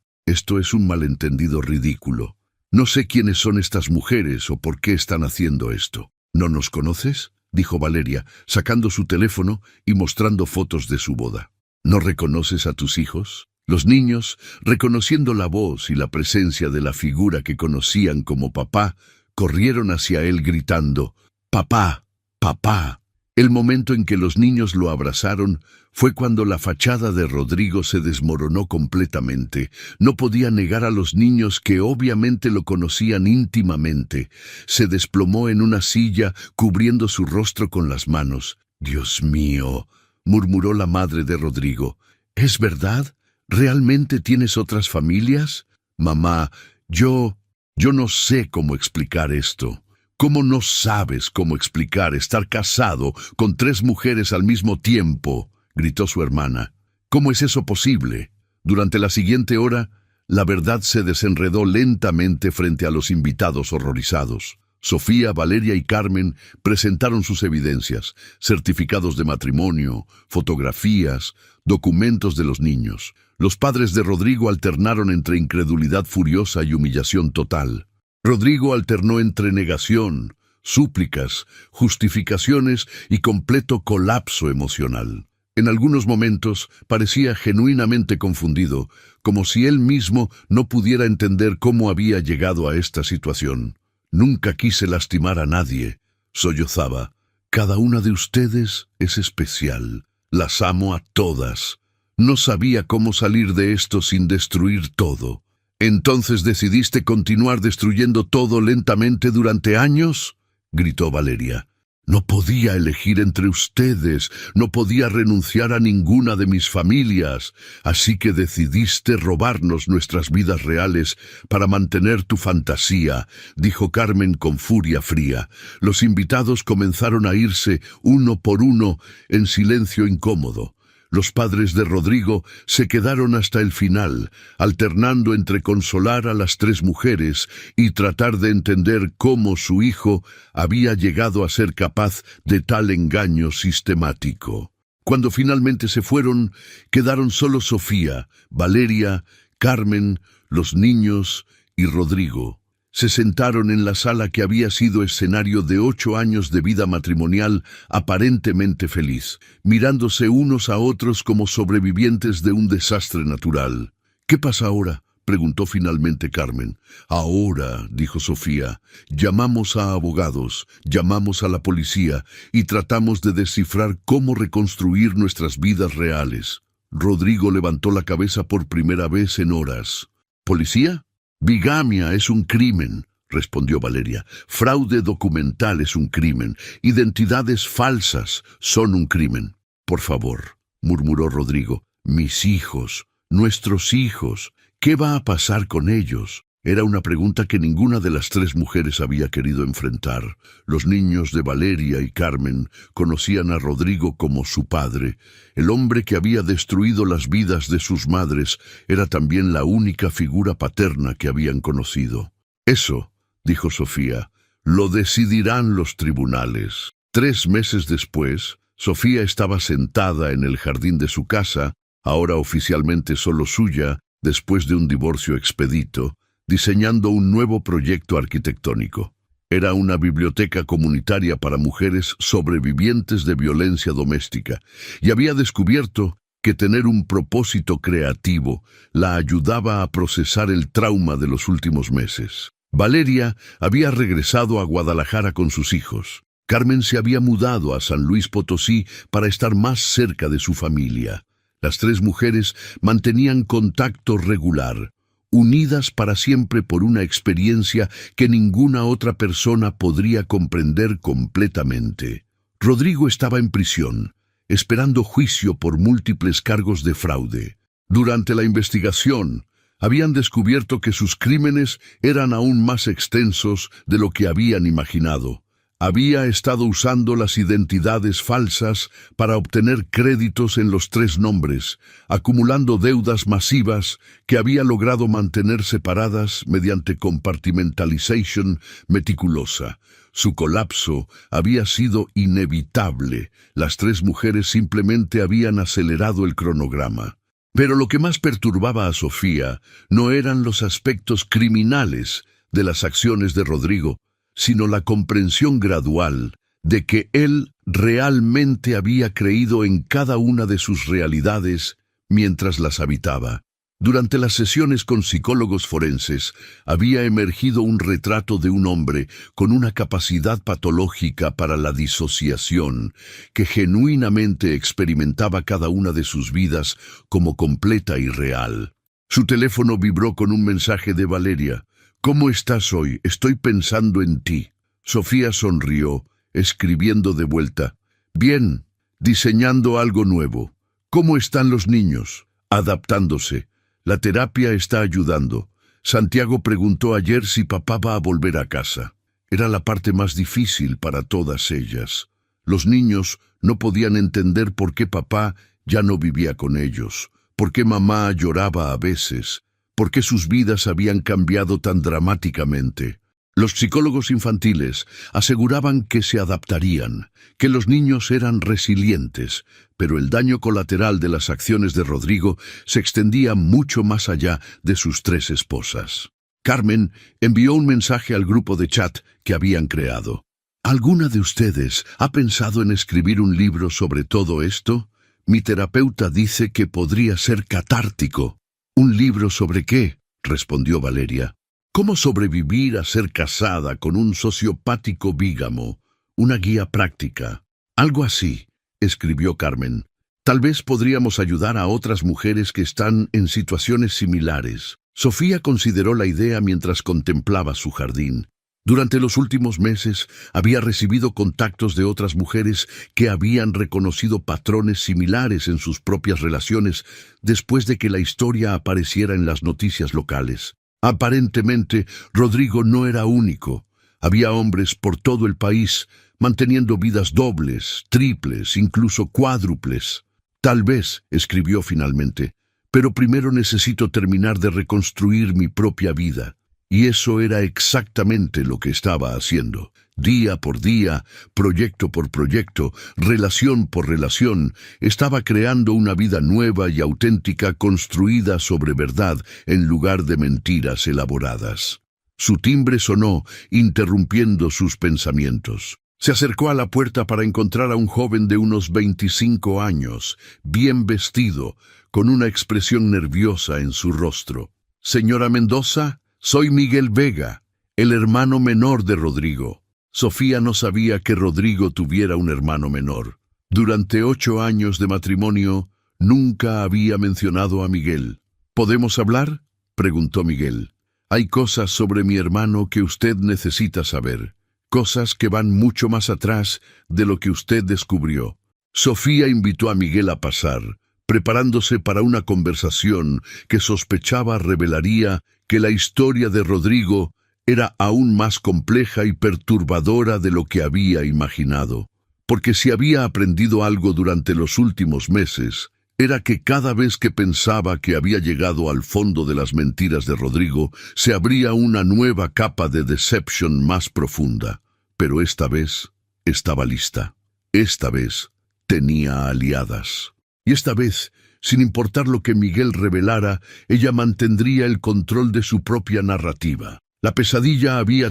un malentendido ridículo. No sé quiénes son estas mujeres o por qué están haciendo esto». «¿No nos conoces?», dijo Valeria, sacando su teléfono y mostrando fotos de su boda. «¿No reconoces a tus hijos?». Los niños, reconociendo la voz y la presencia de la figura que conocían como papá, corrieron hacia él gritando, «¡Papá! ¡Papá!». El momento en que los niños lo abrazaron fue cuando la fachada de Rodrigo se desmoronó completamente. No podía negar a los niños que obviamente lo conocían íntimamente. Se desplomó en una silla, cubriendo su rostro con las manos. «Dios mío», murmuró la madre de Rodrigo. «¿Es verdad? ¿Realmente tienes otras familias?» «Mamá, yo no sé cómo explicar esto». «¿Cómo no sabes cómo explicar estar casado con 3 mujeres al mismo tiempo?», gritó su hermana. «¿Cómo es eso posible?». Durante la siguiente hora, la verdad se desenredó lentamente frente a los invitados horrorizados. Sofía, Valeria y Carmen presentaron sus evidencias, certificados de matrimonio, fotografías, documentos de los niños. Los padres de Rodrigo alternaron entre incredulidad furiosa y humillación total. Rodrigo alternó entre negación, súplicas, justificaciones y completo colapso emocional. En algunos momentos parecía genuinamente confundido, como si él mismo no pudiera entender cómo había llegado a esta situación. Nunca quise lastimar a nadie, sollozaba. Cada una de ustedes es especial. Las amo a todas. No sabía cómo salir de esto sin destruir todo. ¿Entonces decidiste continuar destruyendo todo lentamente durante años?, gritó Valeria. No podía elegir entre ustedes, no podía renunciar a ninguna de mis familias, así que decidiste robarnos nuestras vidas reales para mantener tu fantasía, dijo Carmen con furia fría. Los invitados comenzaron a irse uno por uno en silencio incómodo. Los padres de Rodrigo se quedaron hasta el final, alternando entre consolar a las tres mujeres y tratar de entender cómo su hijo había llegado a ser capaz de tal engaño sistemático. Cuando finalmente se fueron, quedaron solo Sofía, Valeria, Carmen, los niños y Rodrigo. Se sentaron en la sala que había sido escenario de 8 años de vida matrimonial aparentemente feliz, mirándose unos a otros como sobrevivientes de un desastre natural. «¿Qué pasa ahora?», preguntó finalmente Carmen. «Ahora», dijo Sofía, «llamamos a abogados, llamamos a la policía y tratamos de descifrar cómo reconstruir nuestras vidas reales». Rodrigo levantó la cabeza por primera vez en horas. «¿Policía? Bigamia es un crimen», respondió Valeria. «Fraude documental es un crimen. Identidades falsas son un crimen». «Por favor», murmuró Rodrigo. «Mis hijos, nuestros hijos, ¿qué va a pasar con ellos?». Era una pregunta que ninguna de las tres mujeres había querido enfrentar. Los niños de Valeria y Carmen conocían a Rodrigo como su padre. El hombre que había destruido las vidas de sus madres era también la única figura paterna que habían conocido. «Eso», dijo Sofía, «lo decidirán los tribunales». 3 meses después, Sofía estaba sentada en el jardín de su casa, ahora oficialmente solo suya, después de un divorcio expedito, diseñando un nuevo proyecto arquitectónico. Era una biblioteca comunitaria para mujeres sobrevivientes de violencia doméstica, y había descubierto que tener un propósito creativo la ayudaba a procesar el trauma de los últimos meses. Valeria había regresado a Guadalajara con sus hijos. Carmen se había mudado a San Luis Potosí para estar más cerca de su familia. Las tres mujeres mantenían contacto regular, unidas para siempre por una experiencia que ninguna otra persona podría comprender completamente. Rodrigo estaba en prisión, esperando juicio por múltiples cargos de fraude. Durante la investigación, habían descubierto que sus crímenes eran aún más extensos de lo que habían imaginado. Había estado usando las identidades falsas para obtener créditos en los 3 nombres, acumulando deudas masivas que había logrado mantener separadas mediante compartmentalización meticulosa. Su colapso había sido inevitable. Las 3 mujeres simplemente habían acelerado el cronograma. Pero lo que más perturbaba a Sofía no eran los aspectos criminales de las acciones de Rodrigo, sino la comprensión gradual de que él realmente había creído en cada una de sus realidades mientras las habitaba. Durante las sesiones con psicólogos forenses, había emergido un retrato de un hombre con una capacidad patológica para la disociación, que genuinamente experimentaba cada una de sus vidas como completa y real. Su teléfono vibró con un mensaje de Valeria. «¿Cómo estás hoy? Estoy pensando en ti». Sofía sonrió, escribiendo de vuelta. «Bien, diseñando algo nuevo». «¿Cómo están los niños?» «Adaptándose. La terapia está ayudando. Santiago preguntó ayer si papá va a volver a casa». Era la parte más difícil para todas ellas. Los niños no podían entender por qué papá ya no vivía con ellos, por qué mamá lloraba a veces, por qué sus vidas habían cambiado tan dramáticamente. Los psicólogos infantiles aseguraban que se adaptarían, que los niños eran resilientes, pero el daño colateral de las acciones de Rodrigo se extendía mucho más allá de sus 3 esposas. Carmen envió un mensaje al grupo de chat que habían creado. «¿Alguna de ustedes ha pensado en escribir un libro sobre todo esto? Mi terapeuta dice que podría ser catártico. ¿Un libro sobre qué?, respondió Valeria. ¿Cómo sobrevivir a ser casada con un sociopático bígamo? Una guía práctica. Algo así, escribió Carmen. Tal vez podríamos ayudar a otras mujeres que están en situaciones similares. Sofía consideró la idea mientras contemplaba su jardín. Durante los últimos meses había recibido contactos de otras mujeres que habían reconocido patrones similares en sus propias relaciones después de que la historia apareciera en las noticias locales. Aparentemente, Rodrigo no era único. Había hombres por todo el país manteniendo vidas dobles, triples, incluso cuádruples. Tal vez, escribió finalmente, pero primero necesito terminar de reconstruir mi propia vida. Y eso era exactamente lo que estaba haciendo. Día por día, proyecto por proyecto, relación por relación, estaba creando una vida nueva y auténtica construida sobre verdad en lugar de mentiras elaboradas. Su timbre sonó, interrumpiendo sus pensamientos. Se acercó a la puerta para encontrar a un joven de unos 25 años, bien vestido, con una expresión nerviosa en su rostro. «Señora Mendoza, soy Miguel Vega, el hermano menor de Rodrigo». Sofía no sabía que Rodrigo tuviera un hermano menor. Durante 8 años de matrimonio, nunca había mencionado a Miguel. «¿Podemos hablar?», preguntó Miguel. «Hay cosas sobre mi hermano que usted necesita saber. Cosas que van mucho más atrás de lo que usted descubrió». Sofía invitó a Miguel a pasar, preparándose para una conversación que sospechaba revelaría que la historia de Rodrigo era aún más compleja y perturbadora de lo que había imaginado. Porque si había aprendido algo durante los últimos meses, era que cada vez que pensaba que había llegado al fondo de las mentiras de Rodrigo, se abría una nueva capa de deception más profunda. Pero esta vez estaba lista. Esta vez tenía aliadas. Y esta vez, sin importar lo que Miguel revelara, ella mantendría el control de su propia narrativa. La pesadilla había